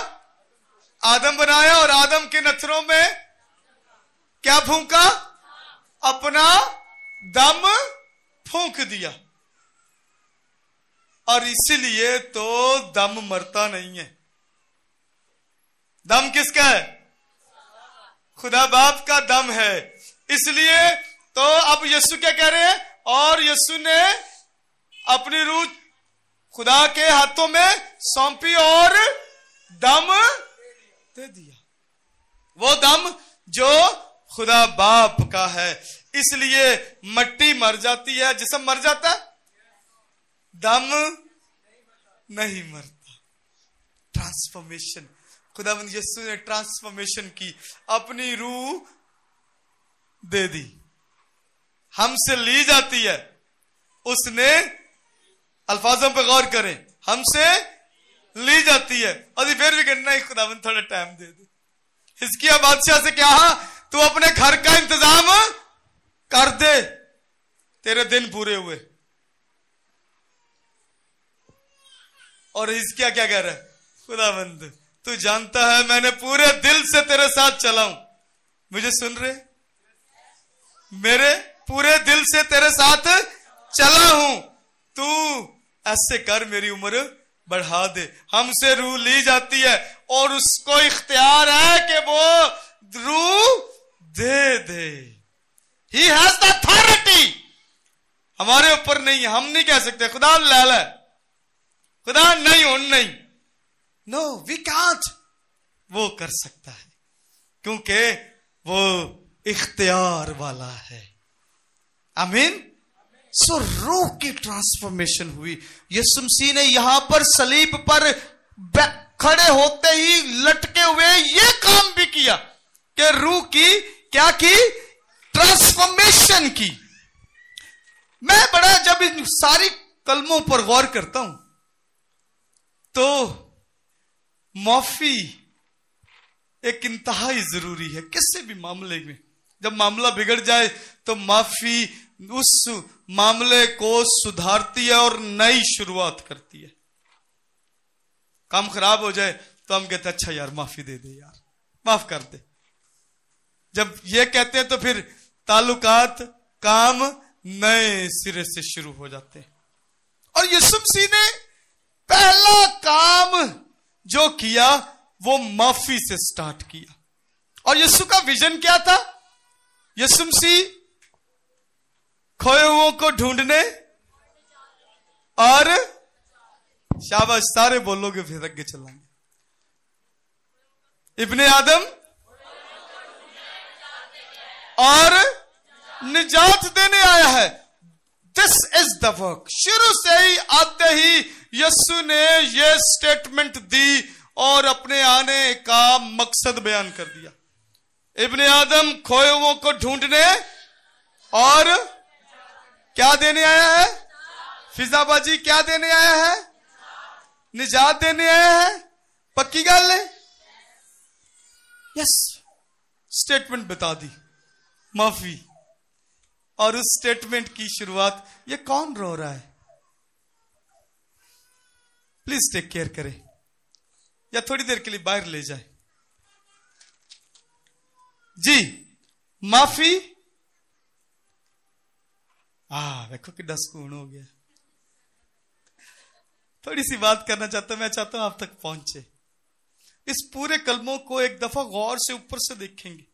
आदम बनाया। और आदम के नथनों में क्या फूंका? अपना दम फूंक दिया। और इसीलिए तो दम मरता नहीं है। दम किसका है? खुदा बाप का दम है। इसलिए तो अब यीशु क्या कह रहे हैं? और यीशु ने अपनी रूह खुदा के हाथों में सौंपी और दम दे दिया। वो दम जो खुदा बाप का है। इसलिए मट्टी मर जाती है, जिस्म मर जाता है, दम नहीं मरता। ट्रांसफॉर्मेशन, खुदावंद यीशु ने ट्रांसफॉर्मेशन की, अपनी रूह दे दी, हमसे ली जाती है। उसने, अल्फाजों पे गौर करें, हमसे ली जाती है। और फिर भी कहना है खुदावंद थोड़ा टाइम दे दे। हिजकिय्याह बादशाह से कहा तू अपने घर का इंतजाम कर दे, तेरे दिन पूरे हुए। और हिजकिय्याह क्या कह रहा है? खुदावंद तू जानता है मैंने पूरे दिल से तेरे साथ चला हूं। मुझे सुन रहे? मेरे पूरे दिल से तेरे साथ चला हूं। तू ऐसे कर मेरी उम्र बढ़ा दे। हमसे रूह ली जाती है और उसको इख्तियार है कि वो रूह दे दे। ही हैज द अथॉरिटी, हमारे ऊपर नहीं, हम नहीं कह सकते खुदा ले ले, खुदा नहीं हो नहीं, नो वी कांट। वो कर सकता है क्योंकि वो इख्तियार वाला है। आमीन। सो रूह की ट्रांसफॉर्मेशन हुई। यीशु मसीह ने यहां पर सलीब पर खड़े होते ही लटके हुए ये काम भी किया कि रूह की क्या की? ट्रांसफॉर्मेशन की। मैं बड़ा जब इन सारी कलमों पर गौर करता हूं तो माफी एक इंतहाई जरूरी है किसी भी मामले में। जब मामला बिगड़ जाए तो माफी उस मामले को सुधारती है और नई शुरुआत करती है। काम खराब हो जाए तो हम कहते अच्छा यार माफी दे दे, यार माफ कर दे। जब ये कहते हैं तो फिर ताल्लुकात काम नए सिरे से शुरू हो जाते हैं। और यीशु मसीह ने पहला काम जो किया वो माफी से स्टार्ट किया। और यीशु का विजन क्या था? यीशु मसीह खोए हुओं को ढूंढने और शाबाश, सारे बोलोगे फिर आगे चलाएंगे। इब्ने आदम और निजात देने आया है। This is the work. शुरू से ही आते ही यीशु ने यह स्टेटमेंट दी और अपने आने का मकसद बयान कर दिया। इब्ने आदम खोए हुओं को ढूंढने और क्या देने आया है? फिजाबाजी क्या देने आया है? निजात देने आया है। पक्की गल है? यस। स्टेटमेंट बता दी, माफी। और उस स्टेटमेंट की शुरुआत, ये कौन रो रहा है? प्लीज टेक केयर करें या थोड़ी देर के लिए बाहर ले जाए जी। माफी। देखो कितना सुकून हो गया। थोड़ी सी बात करना चाहता हूं, मैं चाहता हूं आप तक पहुंचे। इस पूरे कलमों को एक दफा गौर से ऊपर से देखेंगे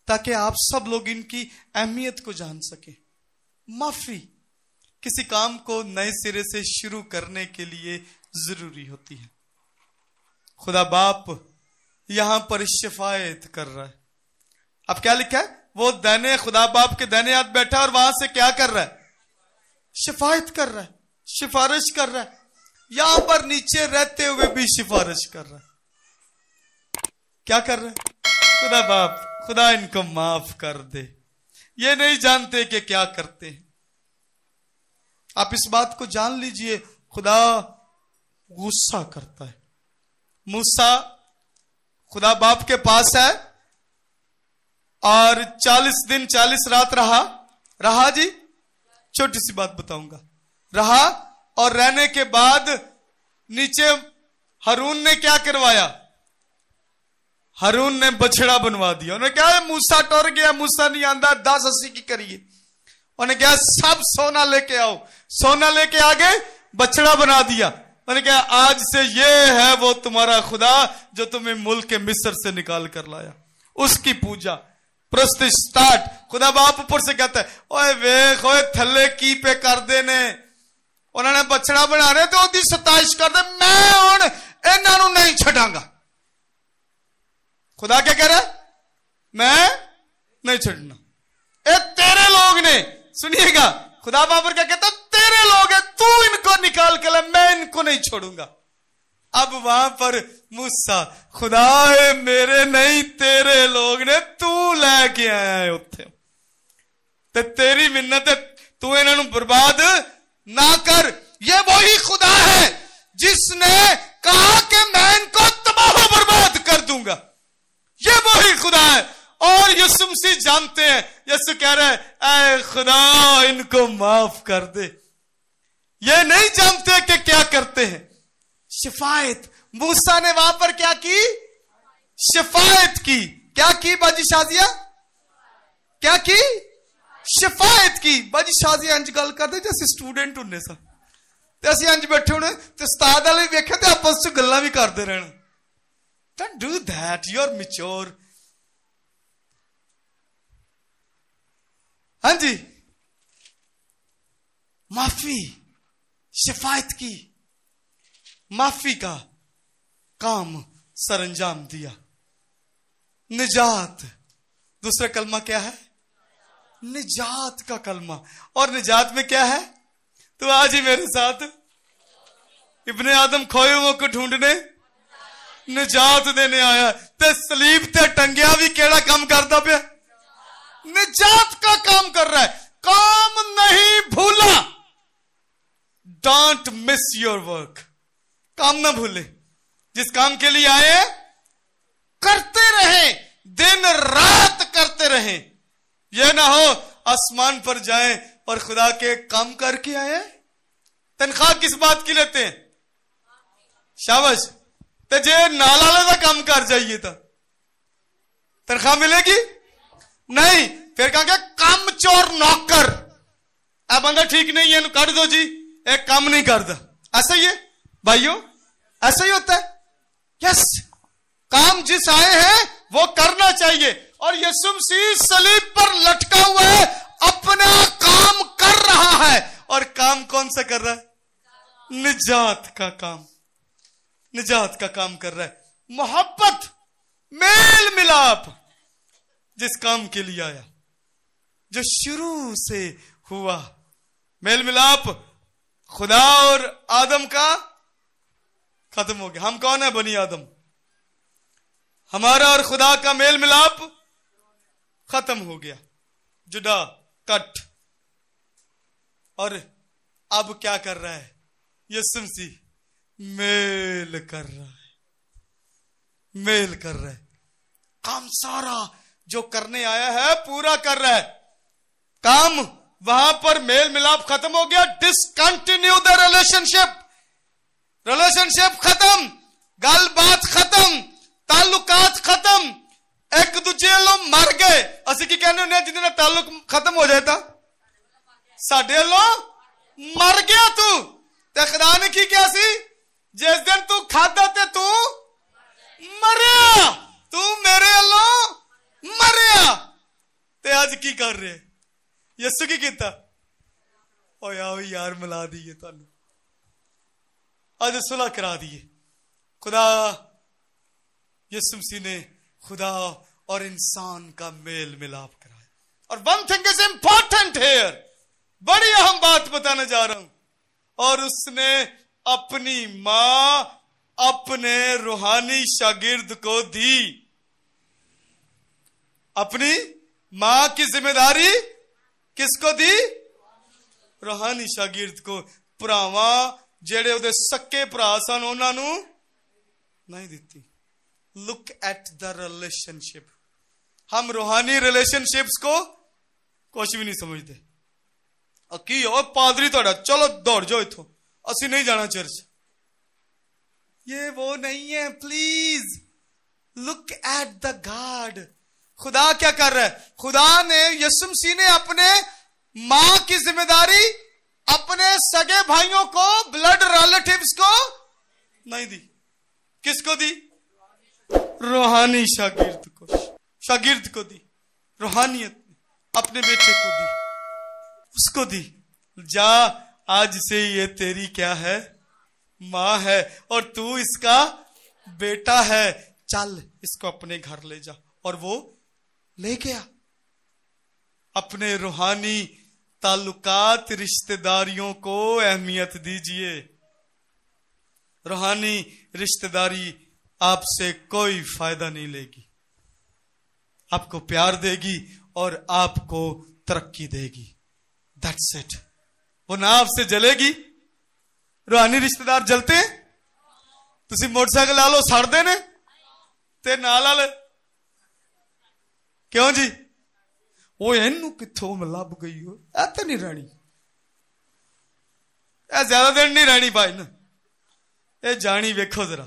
ताकि आप सब लोग इनकी अहमियत को जान सकें। माफी किसी काम को नए सिरे से शुरू करने के लिए जरूरी होती है। खुदा बाप यहां पर शिफायत कर रहा है। अब क्या लिखा है? वो दाने, खुदा बाप के दाने हाथ बैठा और वहां से क्या कर रहा है? शिफायत कर रहा है, सिफारिश कर रहा है। यहां पर नीचे रहते हुए भी सिफारिश कर रहा है। क्या कर रहा है? खुदा बाप, खुदा इनको माफ कर दे, ये नहीं जानते कि क्या करते हैं। आप इस बात को जान लीजिए, खुदा गुस्सा करता है। मूसा खुदा बाप के पास है और 40 दिन 40 रात रहा जी। छोटी सी बात बताऊंगा। रहा और रहने के बाद नीचे हारून ने क्या करवाया? हारून ने बछड़ा बनवा दिया। उन्होंने क्या, मूसा टुर गया, मूसा नहीं आंदा, 10-80 की करिए। उन्होंने क्या, सब सोना लेके आओ। सोना लेके आ गए, बछड़ा बना दिया। उन्होंने क्या, आज से ये है वो तुम्हारा खुदा जो तुम्हें मुल्क के मिस्र से निकाल कर लाया। उसकी पूजा प्रस्तिश स्टार्ट। खुदा बाप ऊपर से कहता है, ओए वेख, ओए थल्ले की पे कर देने। उन्होंने बछड़ा बना रहे तो ओदी सताइश कर दे, मैं हुण इन्हां नहीं छड़ांगा। खुदा क्या कह रहा है? मैं नहीं छड़ना। ए तेरे लोग ने, सुनिएगा, खुदा बाप क्या कहता, तेरे लोग है, तू इनको निकाल के ला, मैं इनको नहीं छोड़ूंगा। अब वहां पर मूसा, खुदा मेरे नहीं तेरे लोग ने, तू लेके आया है उत्थे ते तेरी मिन्नत है, तू इन्हों बर्बाद ना कर। ये वही खुदा है जिसने कहा कि मैं इनको तबाह बर्बाद कर दूंगा। ये वही खुदा है। और यीशु मसीह जानते हैं, यीशु कह रहे हैं, ऐ खुदा इनको माफ कर दे। ये नहीं जानते कि क्या करते हैं। शिफायत। मूसा ने वहां पर क्या की? शिफायत की। क्या की बाजी शाजिया? क्या की? शिफायत की। बाजी शाजिया इंज गल कर दे जैसे स्टूडेंट होने सा। ते असीं इंज बैठे होने ते उस्ताद वाले वेखे ते आपस च गल्लां भी करदे रहना। Don't do that, you're mature. हाँ जी, माफी, शफायत की, माफी का काम सरंजाम दिया। निजात, दूसरा कलमा क्या है? निजात का कलमा। और निजात में क्या है? तो आज ही मेरे साथ, इब्ने आदम खोए हुओं को ढूंढने निजात देने आया। ते सलीब ते टंगिया भी केड़ा काम करता पे? निजात का काम कर रहा है। काम नहीं भूला। Don't miss your work. काम ना भूले। जिस काम के लिए आए करते रहे, दिन रात करते रहे। यह ना हो आसमान पर जाएं और खुदा के काम करके आए। तनख्वाह किस बात की लेते हैं? शाबाश। ते जे नाला का काम कर जाइए तो तनख्वाह मिलेगी नहीं। फिर कहा काम चोर नौकर, अब बंदा ठीक नहीं है, काट दो जी, एक काम नहीं करता। ऐसा ही है भाइयों, ऐसा ही होता है। यस, काम जिस आए हैं वो करना चाहिए। और यीशु मसीह सलीब पर लटका हुआ है, अपना काम कर रहा है। और काम कौन सा कर रहा है? निजात का काम। निजात का काम कर रहा है। मोहब्बत, मेल मिलाप, जिस काम के लिए आया, जो शुरू से हुआ। मेल मिलाप खुदा और आदम का खत्म हो गया। हम कौन है? बनी आदम। हमारा और खुदा का मेल मिलाप खत्म हो गया। जुदा, कट। और अब क्या कर रहा है यीशु मसीह? मेल कर रहा है। मेल कर रहा है। काम सारा जो करने आया है पूरा कर रहा है। काम वहां पर मेल मिलाप खत्म हो गया। Discontinue the relationship. रिलेशनशिप खत्म, गल बात खत्म, ताल्लुकात खत्म, एक दूजे लो मर गए। असि की कहने होने जिन्हें ताल्लुक खत्म हो जाए था साडे लो मर गया तू। ते खुदा ने की क्या सी? जिस दिन तू खादा ते तू मरिया, तू मेरे अल्लों मरिया। ते आज की कर रहे? यीशु की कीता? ओ यार मिला दिए तानू, आज सुलह करा दिए। खुदा यीशु मसीह ने खुदा और इंसान का मेल मिलाप कराया। और one thing is important here, बड़ी अहम बात बताने जा रहा हूं। और उसने अपनी मां अपने रूहानी शागिर्द को दी। अपनी मां की जिम्मेदारी किसको दी? रूहानी शागिर्द को। भरावां जेड़े उहदे सक्के भरा सन उन्हां नूं नहीं दिती। Look at the relationship. हम रूहानी रिलेशनशिप्स को कुछ भी नहीं समझते। की हो पादरी तोड़ा, चलो दौड़ जाओ इथों, असी नहीं जाना चर्च। ये वो नहीं है। Please look at the God. खुदा क्या कर रहा है? खुदा ने, यीशु मसीह ने अपने मां की जिम्मेदारी अपने सगे भाइयों को, ब्लड रिलेटिव्स को नहीं दी। किसको दी? रूहानी शागिर्द को। शागिर्द को दी। रूहानियत अपने बेटे को दी, उसको दी। जा, आज से ये तेरी क्या है? मां है, और तू इसका बेटा है। चल इसको अपने घर ले जा। और वो ले गया। अपने रूहानी ताल्लुकात, रिश्तेदारियों को अहमियत दीजिए। रूहानी रिश्तेदारी आपसे कोई फायदा नहीं लेगी, आपको प्यार देगी और आपको तरक्की देगी। That's it. वो ना आपसे जलेगी। रूहानी रिश्तेदार जलते हैं? तुसी मोटरसाइकिल ला लो सड़ देने ते ना ला ले। क्यों जी? वो इनू किथों लभ गई हो, ऐ तो नहीं रहनी, ऐ ज्यादा दिन नहीं रहनी भाई ना। ये जानी वेखो जरा।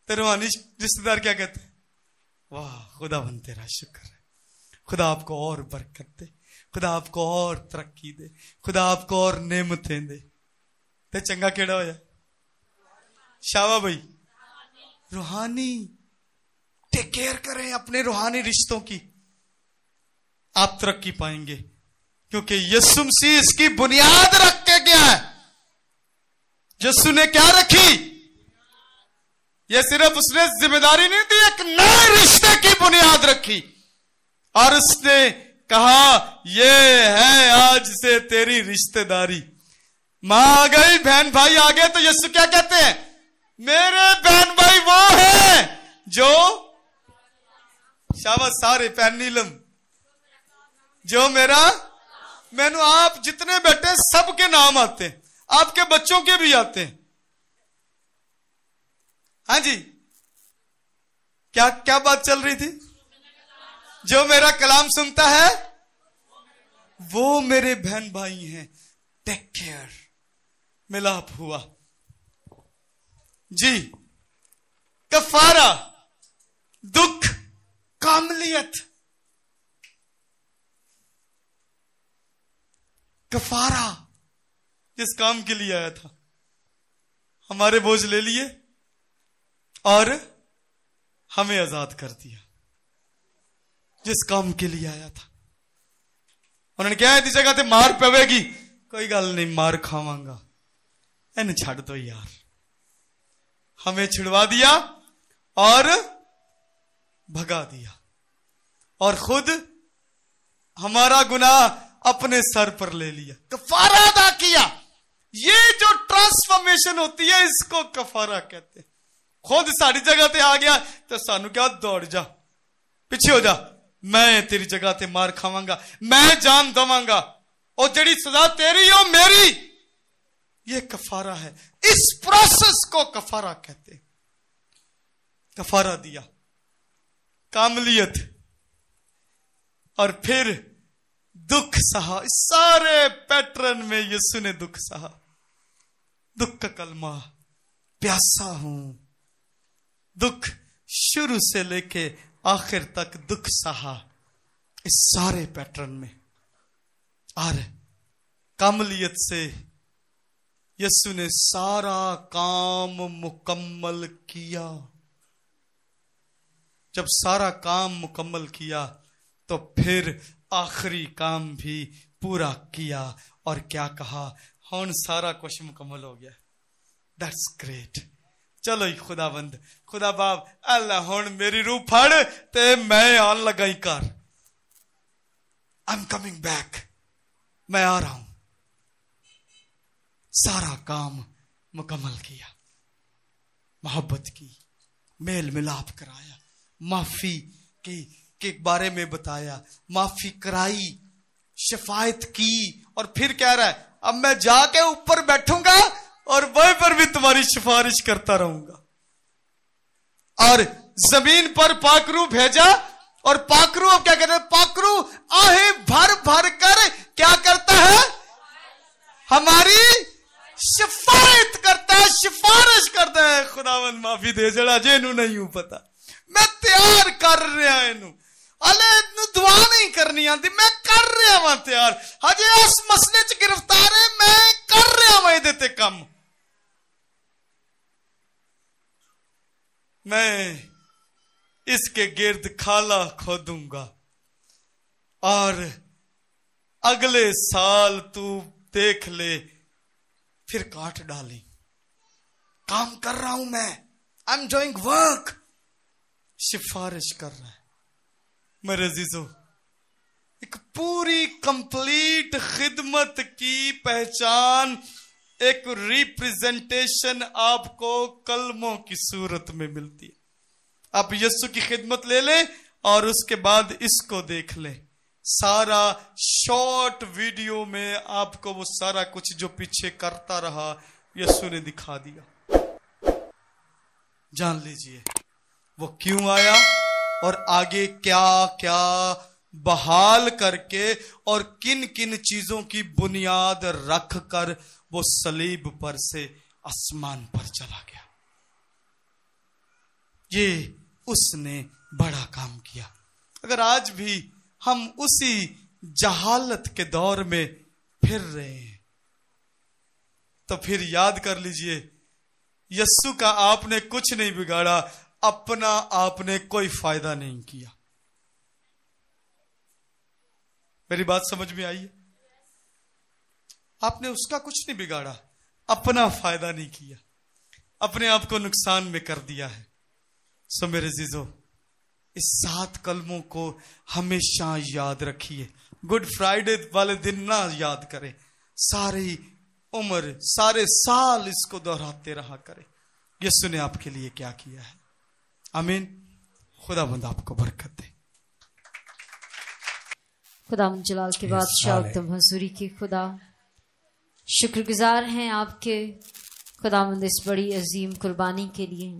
ते रूहानी रिश्तेदार क्या कहते हैं? वाह खुदावन तेरा शुक्र है, खुदा आपको और बरकत दे, खुदा आपको और तरक्की दे, खुदा आपको और नेमतें दे। ते चंगा केड़ा होया? शावा भाई, रूहानी। टेक केयर करें अपने रूहानी रिश्तों की, आप तरक्की पाएंगे, क्योंकि यीशु मसीह इसकी बुनियाद रख के गया है। यीशु ने क्या रखी? ये सिर्फ उसने जिम्मेदारी नहीं दी, एक नए रिश्ते की बुनियाद रखी और उसने कहा ये है आज से तेरी रिश्तेदारी। मां आ गई, बहन भाई आ गए, तो यीशु क्या कहते हैं? मेरे बहन भाई वो हैं जो, शाबाश सारे पैन नीलम, जो मेरा, मैंने आप जितने बैठे सबके नाम आते हैं, आपके बच्चों के भी आते हैं। हाँ जी, क्या क्या बात चल रही थी? जो मेरा कलाम सुनता है वो मेरे बहन भाई हैं। Take care. मिलाप हुआ जी। कफारा, दुख, कामलियत। कफारा जिस काम के लिए आया था, हमारे बोझ ले लिए और हमें आजाद कर दिया। जिस काम के लिए आया था, उन्होंने क्या है, जगह ते मार पवेगी, कोई गल नहीं, मार खावांगा, इन छड़ दो यार। हमें छुड़वा दिया और भगा दिया और खुद हमारा गुनाह अपने सर पर ले लिया, कफारा अदा किया। ये जो ट्रांसफॉर्मेशन होती है इसको कफारा कहते हैं। खुद साड़ी जगह ते आ गया तो सानू क्या, दौड़ जा, पीछे हो जा, मैं तेरी जगह ते मार खावांगा, मैं जान दवांगा, और जड़ी सजा तेरी हो मेरी। ये कफारा है। इस प्रोसेस को कफारा कहते हैं। कफारा दिया, कामलियत, और फिर दुख सहा। इस सारे पैटर्न में यीशु ने दुख सहा। दुख का कलमा, प्यासा हूं। दुख शुरू से लेके आखिर तक दुख सहा, इस सारे पैटर्न में। और कामलियत से यीशु ने सारा काम मुकम्मल किया। जब सारा काम मुकम्मल किया तो फिर आखिरी काम भी पूरा किया और क्या कहा, हुन सारा कुछ मुकम्मल हो गया। That's great. चलो ही खुदाबंद, खुदा बाप, अल्लाह हुन मेरी रूह फड़ ते मैं आन लगा ही कर। आई एम कमिंग बैक, मैं आ रहा हूं। सारा काम मुकम्मल किया, मोहब्बत की, मेल मिलाप कराया, माफी की के बारे में बताया, माफी कराई, शफायत की, और फिर कह रहा है अब मैं जाके ऊपर बैठूंगा और वहीं पर भी तुम्हारी सिफारिश करता रहूंगा। और जमीन पर पाकरू भेजा, और पाकरू अब क्या कहते हैं, पाकरू आहें भर भर कर क्या करता है, हमारी सिफारिश करता है, सिफारिश करता है। खुदावन माफी दे जड़ा जेनू नहीं हूं पता, मैं तैयार कर रहा इनू, अले दुआ नहीं करनी आती, मैं कर रहा वहां तैयार। हजे उस मसले च गिरफ्तार है, मैं कर रहा वहां देते कम। मैं इसके गिर्द खाला खोदूंगा और अगले साल तू देख ले फिर काट डाली। काम कर रहा हूं मैं, आई एम डूइंग वर्क। सिफारिश कर रहा है। मेरे अजीजों, एक पूरी कंप्लीट खिदमत की पहचान, एक रिप्रेजेंटेशन आपको कलमों की सूरत में मिलती है। आप यीशु की खिदमत ले लें और उसके बाद इसको देख लें। सारा शॉर्ट वीडियो में आपको वो सारा कुछ जो पीछे करता रहा यीशु ने दिखा दिया। जान लीजिए वो क्यों आया और आगे क्या क्या बहाल करके और किन किन चीजों की बुनियाद रख कर वो सलीब पर से आसमान पर चला गया। ये उसने बड़ा काम किया। अगर आज भी हम उसी जहालत के दौर में फिर रहे हैं तो फिर याद कर लीजिए, यस्सु का आपने कुछ नहीं बिगाड़ा, अपना आपने कोई फायदा नहीं किया। मेरी बात समझ में आई है? आपने उसका कुछ नहीं बिगाड़ा, अपना फायदा नहीं किया, अपने आप को नुकसान में कर दिया है। सो मेरे जीजो, इस 7 कलमों को हमेशा याद रखिए। गुड फ्राइडे वाले दिन ना याद करें, सारी उम्र सारे साल इसको दोहराते रहा करें। यीशु ने आपके लिए क्या किया है। आमीन। खुदावंद आपको बरकत दे। खुदावंद जलाल के बादशाह उत्तम हजूरी की खुदा, शुक्रगुजार हैं आपके खुदावंद इस बड़ी अजीम कुर्बानी के लिए।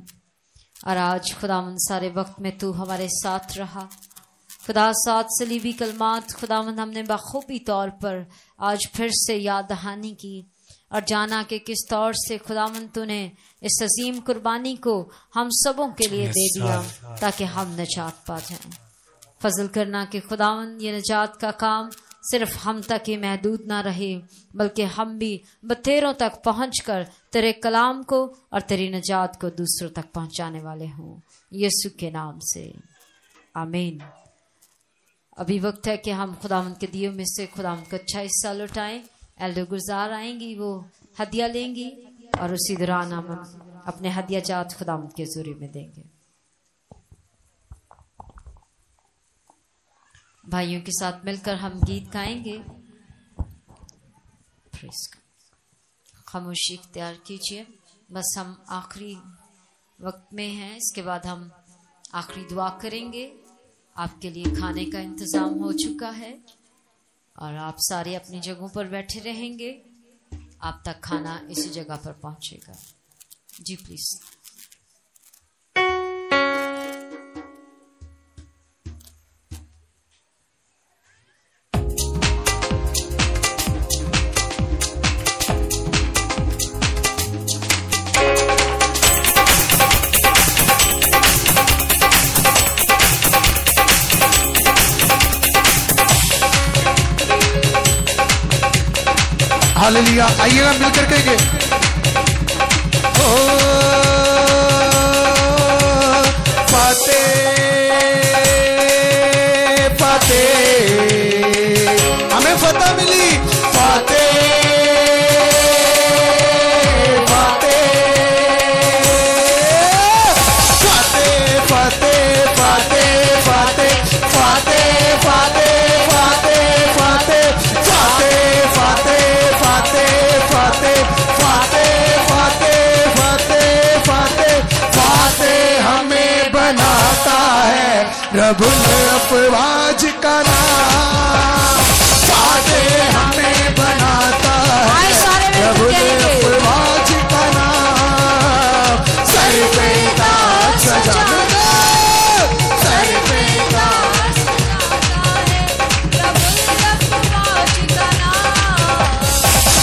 और आज खुदावंद सारे वक्त में तू हमारे साथ रहा खुदा। 7 सलीबी कलमात खुदावंद हमने बखूबी तौर पर आज फिर से याद दहानी की और जाना कि किस तौर से खुदावंद तूने इस अजीम कुर्बानी को हम सबों के लिए दे दिया ताकि हम निजात पा जाएं। फजल करना कि खुदावंद ये निजात का काम सिर्फ हम तक ही महदूद ना रहे, बल्कि हम भी बतेरों तक पहुंचकर तेरे कलाम को और तेरी निजात को दूसरों तक पहुंचाने वाले हों, यीशु के नाम से आमीन। अभी वक्त है कि हम खुदावंद के दियों में से खुदावंद को अच्छा हिस्सा लौटाएं। एल्डर गुलजार आएंगी, वो हदिया लेंगी और उसी दौरान हम अपने हदिया जात खुदावंद के ज़रिए में देंगे। भाइयों के साथ मिलकर हम गीत गाएंगे। खामोशी इख्तियार कीजिए, बस हम आखिरी वक्त में हैं। इसके बाद हम आखिरी दुआ करेंगे। आपके लिए खाने का इंतज़ाम हो चुका है और आप सारे अपनी जगहों पर बैठे रहेंगे। आप तक खाना इसी जगह पर पहुंचेगा। जी प्लीज। हालेलुया। आइएगा मिलकर कहेंगे, ओ फाते फाते, हमें फतह मिली। फाते फाते फाते फाते फाते फाते फाते फाते फाते फाते फाते फाते फाते फाते फाते फाते फाते फाते हमें बनाता है रब्बुल अफ़वाज का नाम। फाते हमें बनाता है रब्बुल अफ़वाज का नाम। सर पे ताज सजाता है, सर पे ताज सजाता है रब्बुल अफ़वाज का नाम।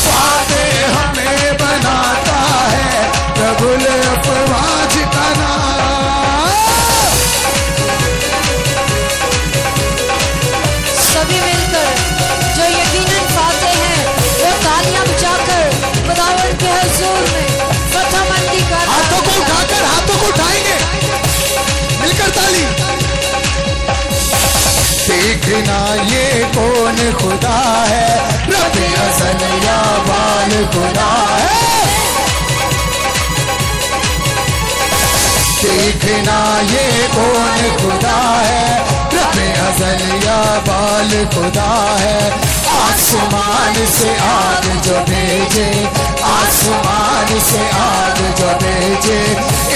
फाते हमें बनाता है रब्बुल अफ़वाज का नाम। सभी मिलकर जो यकीनन फाते हैं वो तालियां बजाकर खुदावंद के हुजूर में फतहमंदी कर। हाथों को उठाकर, हाथों को उठाएंगे मिलकर ताली। देखना ये कौन खुदा है, रब्बे अज़ल या बाल खुदा है। देखना ये कौन खुदा है, रब्बे अज़ल या बाल खुदा है। आसमान से आग जो भेजे, आसमान से आग जो भेजे,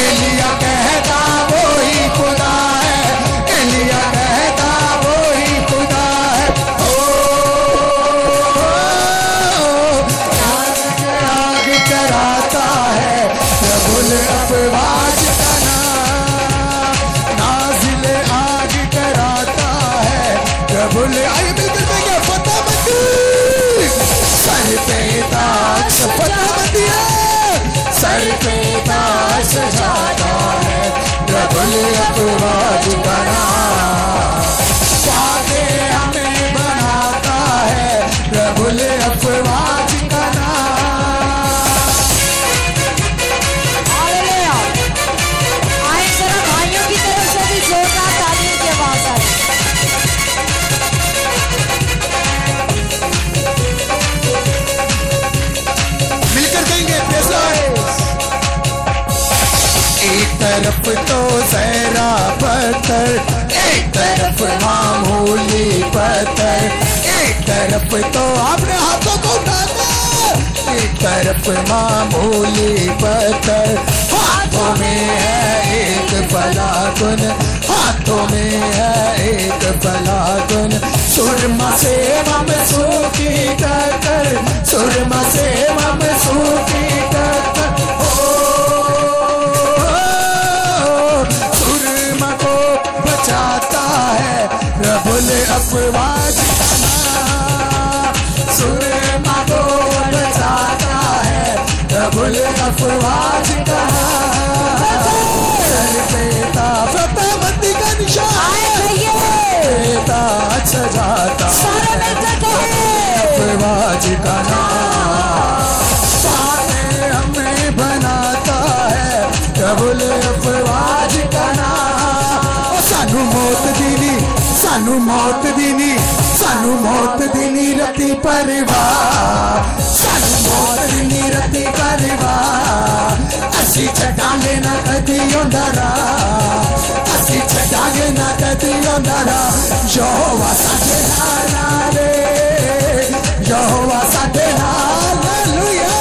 एलिया कहता वो ही खुदा है, एलिया कहता वो ही खुदा है। आग कराता है रब्बुल अफ़वाज का नाम। नाज़िल आग कराता है रब्बुल। आइए मिलकर कहेंगे फतहमंदी। सर पे ताज फतहमंदी है, सर पे ताज सजाता है रब्बुल अफ़वाज का नाम। फाते हमें बनाता है रब्बुल अफ़वाज का नाम। पत्थर, एक तरफ मामूली पत्थर, एक तरफ तो आपने हाथों को उठाया, एक तरफ मामूली पत्थर, हाथों में है एक फलाकुन, हाथों में है एक फलाकुन, सुरमा से ममसूकी कर, सुरमा से ममसूकी कर, सुरमा को बचाता है प्रभुल अफवाज का, सुरमा को बचाता है प्रभुल अफवाज का, सर पे ताबंदी का निशान सजाता अफवाज का नाम, सामने हमें बनाता है प्रभुल अफवाज का नाम, सानू मौत दीनी, सानू मौत दीनी, सानू मौत दीनी रती परिवार, सानू मौत दीनी रती परिवार, असी छटांगे ना कदी अंधारा, असी छटांगे ना कदी अंधारा, यहोवा साडे नाल है, यहोवा साडे नाल, हालेलुया,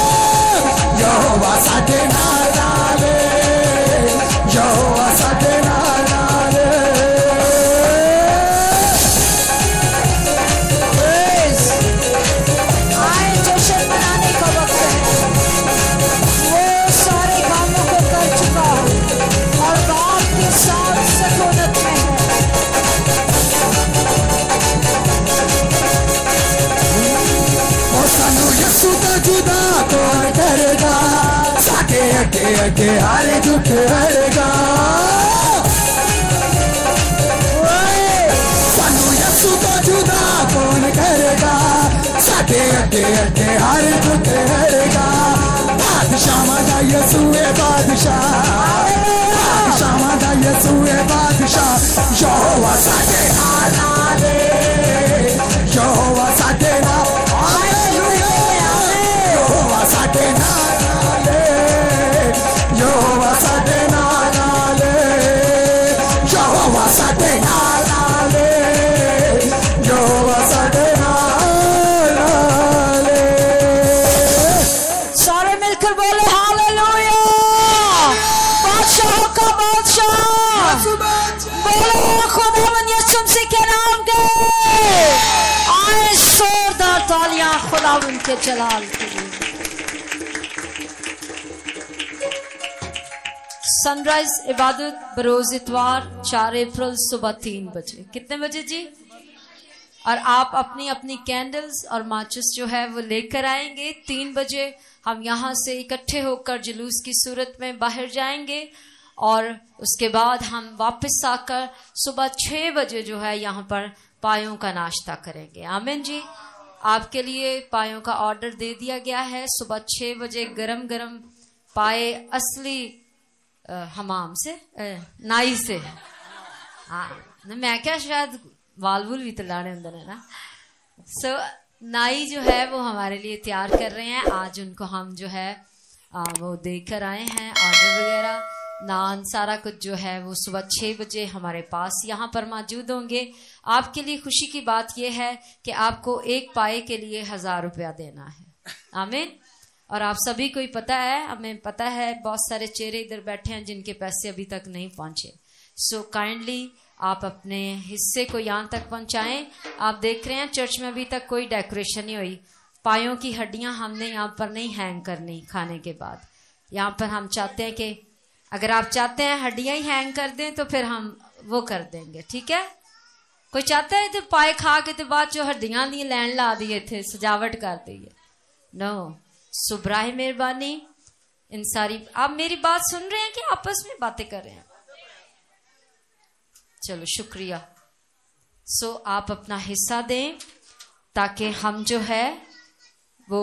यहोवा साडे नाल है, यहोवा साडे नाल है। आए जश्न मनाने का वक्त है, वो सारे कामों को कर चुका और बाप के साथ सकूनत में है। सानू यसू का जुदा कौन करेगा, साके अगे अगे हारे झूठे हरेगा, सानू यसू का जुदा कौन करेगा, साके अगे अगे हारे झूठे हरेगा, बादशाह दा यसू है बादशाह, बादशाह दा यसू है बादशाह, यहोवा साडे नाल है, यहोवा साडे नाल, यहोवा साडे नाल है, यहोवा साडे नाल है, यहोवा साडे नाल है, यहोवा साडे नाल है। सारे मिलकर बोले हालेलुया, बादशाहों का बादशाह, बोलो खुदावन यीशु मसीह के नाम के, आए जोरदार तालियां खुदावन के जलाल के लिए। सनराइज इबादत बरोज इतवार 4 अप्रैल सुबह 3 बजे। कितने बजे जी? और आप अपनी अपनी कैंडल्स और माचिस जो है वो लेकर आएंगे। 3 बजे हम यहाँ से इकट्ठे होकर जुलूस की सूरत में बाहर जाएंगे और उसके बाद हम वापस आकर सुबह 6 बजे जो है यहाँ पर पायों का नाश्ता करेंगे। आमीन जी। आपके लिए पायों का ऑर्डर दे दिया गया है। सुबह 6 बजे गरम गरम पाए असली हमाम से नाई से। हाँ, मैं क्या शायद वालवुल भी तो लाने होंगे ना। सो नाई जो है वो हमारे लिए तैयार कर रहे हैं। आज उनको हम जो है वो देकर आए हैं ऑर्डर वगैरह, नान, सारा कुछ जो है वो सुबह 6 बजे हमारे पास यहाँ पर मौजूद होंगे। आपके लिए खुशी की बात यह है कि आपको एक पाए के लिए 1000 रुपया देना है। आमीन। और आप सभी को ही पता है, हमें पता है बहुत सारे चेहरे इधर बैठे हैं जिनके पैसे अभी तक नहीं पहुंचे। सो काइंडली आप अपने हिस्से को यहाँ तक पहुंचाएं। आप देख रहे हैं चर्च में अभी तक कोई डेकोरेशन नहीं हुई। पायों की हड्डियां हमने यहाँ पर नहीं हैंग करनी खाने के बाद। यहाँ पर हम चाहते हैं कि अगर आप चाहते हैं हड्डियां ही हैंग कर दें तो फिर हम वो कर देंगे, ठीक है। कोई चाहता है तो पाए खा के तो बाद जो हड्डियां दी लैंड ला दिए थे सजावट कर दी है। नो, सुब्राह मेहरबानी इन सारी। आप मेरी बात सुन रहे हैं कि आपस में बातें कर रहे हैं? चलो शुक्रिया। सो आप अपना हिस्सा दें ताकि हम जो है वो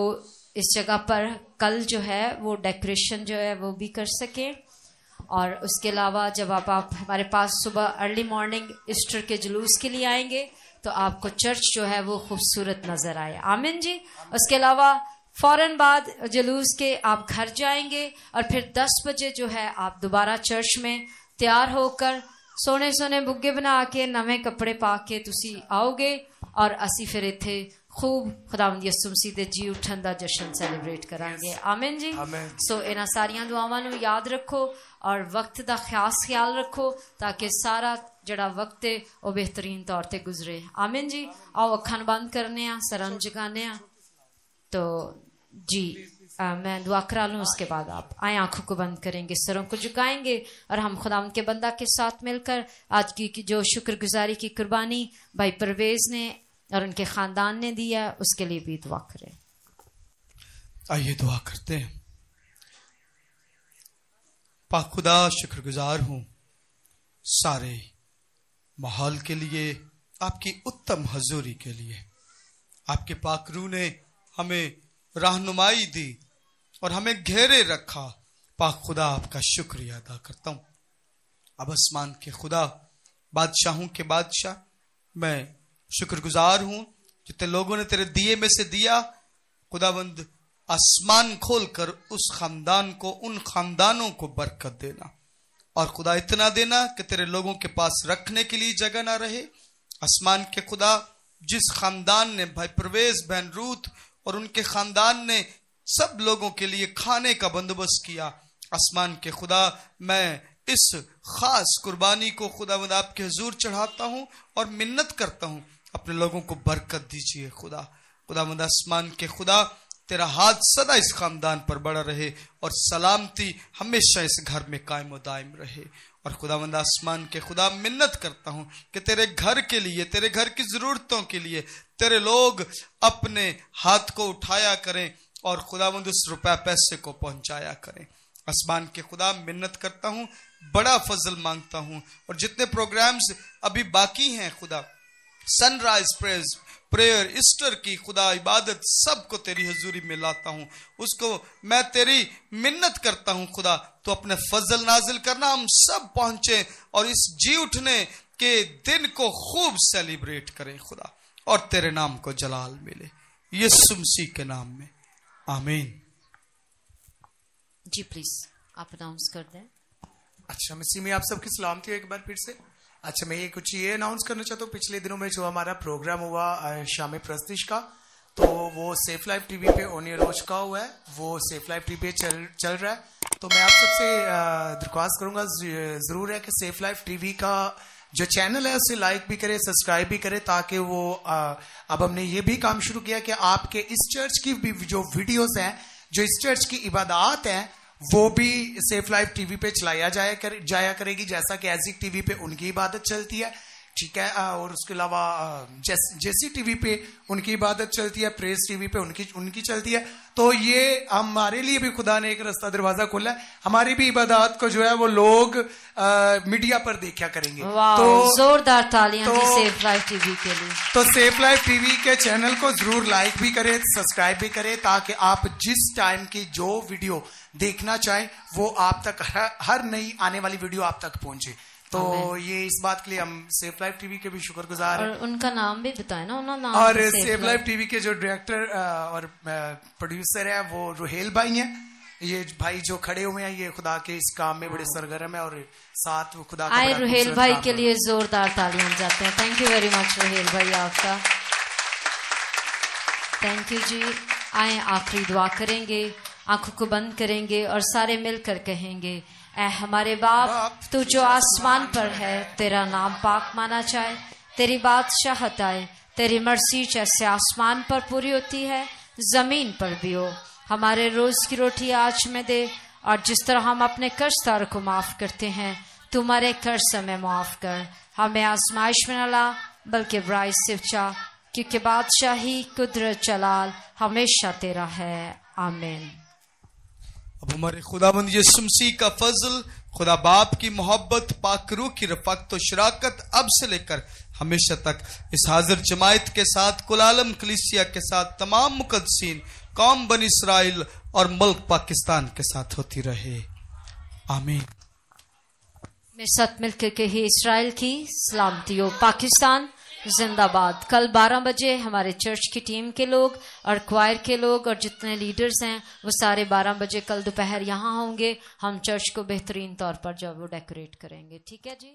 इस जगह पर कल जो है वो डेकोरेशन जो है वो भी कर सकें। और उसके अलावा जब आप हमारे पास सुबह अर्ली मॉर्निंग ईस्टर के जुलूस के लिए आएंगे तो आपको चर्च जो है वो खूबसूरत नजर आए। आमीन जी। उसके अलावा फौरन बाद जुलूस के आप घर जाएंगे और फिर 10 बजे जो है आप दोबारा चर्च में तैयार होकर सोने सोने बुग्गे बना के नवे कपड़े पा के तुसी आओगे और असी फिर इत्थे खूब खुदावंद यसु मसीह दे जी उठन दा जश्न सेलिब्रेट करांगे। आमीन जी। सो इन्हां सारियां दुआवां नूं याद रखो और वक्त दा खास ख्याल रखो ताकि सारा जड़ा वक्त है वो बेहतरीन तौर ते गुजरे। आमीन जी। आओ अखां बंद करने आ, सरम जगाने आ। तो जी मैं दुआ करा लूँ, उसके बाद आप आए आंखों को बंद करेंगे, सरों को झुकाएंगे और हम खुदावंद के बंदा के साथ मिलकर आज की जो शुक्रगुजारी की कुर्बानी भाई परवेज ने और उनके खानदान ने दिया उसके लिए भी दुआ करें। आइए दुआ करते हैं। पाक खुदा शुक्रगुजार हूं सारे माहौल के लिए, आपकी उत्तम हजूरी के लिए। आपके पाक रूह ने हमें रहनुमाई दी और हमें घेरे रखा। पाक खुदा आपका शुक्रिया अदा करता हूं। अब आसमान के खुदा, बादशाहों के बादशाह, मैं शुक्रगुजार हूं जितने लोगों ने तेरे दिए में से दिया। खुदावंद आसमान खोलकर उस खानदान को, उन खानदानों को बरकत देना और खुदा इतना देना कि तेरे लोगों के पास रखने के लिए जगह ना रहे। आसमान के खुदा, जिस खानदान ने भाई परवेज, बहन रूथ और उनके खानदान ने सब लोगों के लिए खाने का बंदोबस्त किया, आसमान के खुदा, मैं इस खास कुर्बानी को खुदावंद आपके हुजूर चढ़ाता हूं और मिन्नत करता हूं, अपने लोगों को बरकत दीजिए। खुदावंद आसमान के खुदा, तेरा हाथ सदा इस खानदान पर बड़ा रहे और सलामती हमेशा इस घर में कायम और दायम रहे। और खुदावंद आसमान के खुदा, मिन्नत करता हूं कि तेरे घर के लिए, तेरे घर की जरूरतों के लिए तेरे लोग अपने हाथ को उठाया करें और खुदावंद उस रुपया पैसे को पहुंचाया करें। आसमान के खुदा, मिन्नत करता हूं, बड़ा फजल मांगता हूं और जितने प्रोग्राम्स अभी बाकी हैं खुदा, सनराइज प्रेयर, ईस्टर की खुदा इबादत, सबको तेरी हजूरी में लाता हूं। उसको मैं तेरी मिन्नत करता हूं खुदा, तो अपने फजल नाजिल करना, हम सब पहुंचे और इस जी उठने के दिन को खूब सेलिब्रेट करें खुदा, और तेरे नाम को जलाल मिले, यीशु मसीह के नाम में, आमीन। जी प्लीज आप अनाउंस कर दें। अच्छा, मसीह में आप सबकी सलामती एक बार फिर से। अच्छा, मैं ये अनाउंस करना चाहता हूँ, पिछले दिनों में जो हमारा प्रोग्राम हुआ शाम प्रस्तिश का, तो वो सेफ लाइफ टीवी पे ऑन एयर हो चुका हुआ है, वो सेफ लाइफ टीवी पे चल रहा है। तो मैं आप सबसे दरख्वास्त करूंगा जरूर है कि सेफ लाइफ टीवी का जो चैनल है उसे लाइक भी करे, सब्सक्राइब भी करे, ताकि वो अब हमने ये भी काम शुरू किया कि आपके इस चर्च की भी जो वीडियोस हैं, जो इस चर्च की इबादत हैं, वो भी सेफ लाइफ टीवी पे चलाया जाया करेगी, जैसा कि एजिक टीवी पे उनकी इबादत चलती है, ठीक है। और उसके अलावा जैसी टीवी पे उनकी इबादत चलती है, प्रेस टीवी पे उनकी चलती है। तो ये हमारे लिए भी खुदा ने एक रास्ता दरवाजा खोला है, हमारी भी इबादत को जो है वो लोग मीडिया पर देखा करेंगे। तो जोरदार तालियां सेफ लाइफ टीवी के लिए। तो सेफ लाइफ टीवी के चैनल को जरूर लाइक भी करें, सब्सक्राइब भी करें, ताकि आप जिस टाइम की जो वीडियो देखना चाहें वो आप तक, हर नई आने वाली वीडियो आप तक पहुंचे। तो ये इस बात के लिए हम सेफ लाइफ टीवी के भी शुक्रगुजार हैं। और उनका नाम भी बताए ना, उन्होंने नाम। और सेफ लाइफ टीवी के जो डायरेक्टर और प्रोड्यूसर है वो रुहेल भाई हैं। ये भाई जो खड़े हुए हैं, ये खुदा के इस काम में बड़े सरगर्म है और साथ वो खुदा आए रुहेल भाई के लिए जोरदार तालियां जाते हैं। Thank you very much Ruhel भाई आपका, थैंक यू जी। आए आखिरी दुआ करेंगे, आंखों को बंद करेंगे और सारे मिलकर कहेंगे, ऐ हमारे बाप तू जो आसमान पर है, तेरा नाम पाक माना जाए, तेरी बादशाहत आए, तेरी मर्जी जैसे आसमान पर पूरी होती है जमीन पर भी हो। हमारे रोज की रोटी आज में दे, और जिस तरह हम अपने कर्जदार को माफ करते हैं, तुम्हारे कर्ज हमें माफ कर, हमें आजमाइश में न ला बल्कि बुराई से बचा, क्योंकि बादशाही कुदरत जलाल हमेशा तेरा है, आमीन। अब हमारे खुदाबंद यीशु मसीह का फजल, खुदा बाप की मोहब्बत, पाक रूह की रफ़ाकत और शराकत अब से लेकर हमेशा तक इस हाजिर जमायत के साथ, कुल आलम कलीसिया के साथ, तमाम मुकद्दसीन, कौम बनी इसराइल और मुल्क पाकिस्तान के साथ होती रहे, आमीन। मेरे साथ मिलकर कही, इसराइल की सलामती हो, पाकिस्तान जिंदाबाद। कल 12 बजे हमारे चर्च की टीम के लोग और क्वायर के लोग और जितने लीडर्स हैं वो सारे 12 बजे कल दोपहर यहाँ होंगे। हम चर्च को बेहतरीन तौर पर जो वो डेकोरेट करेंगे, ठीक है जी।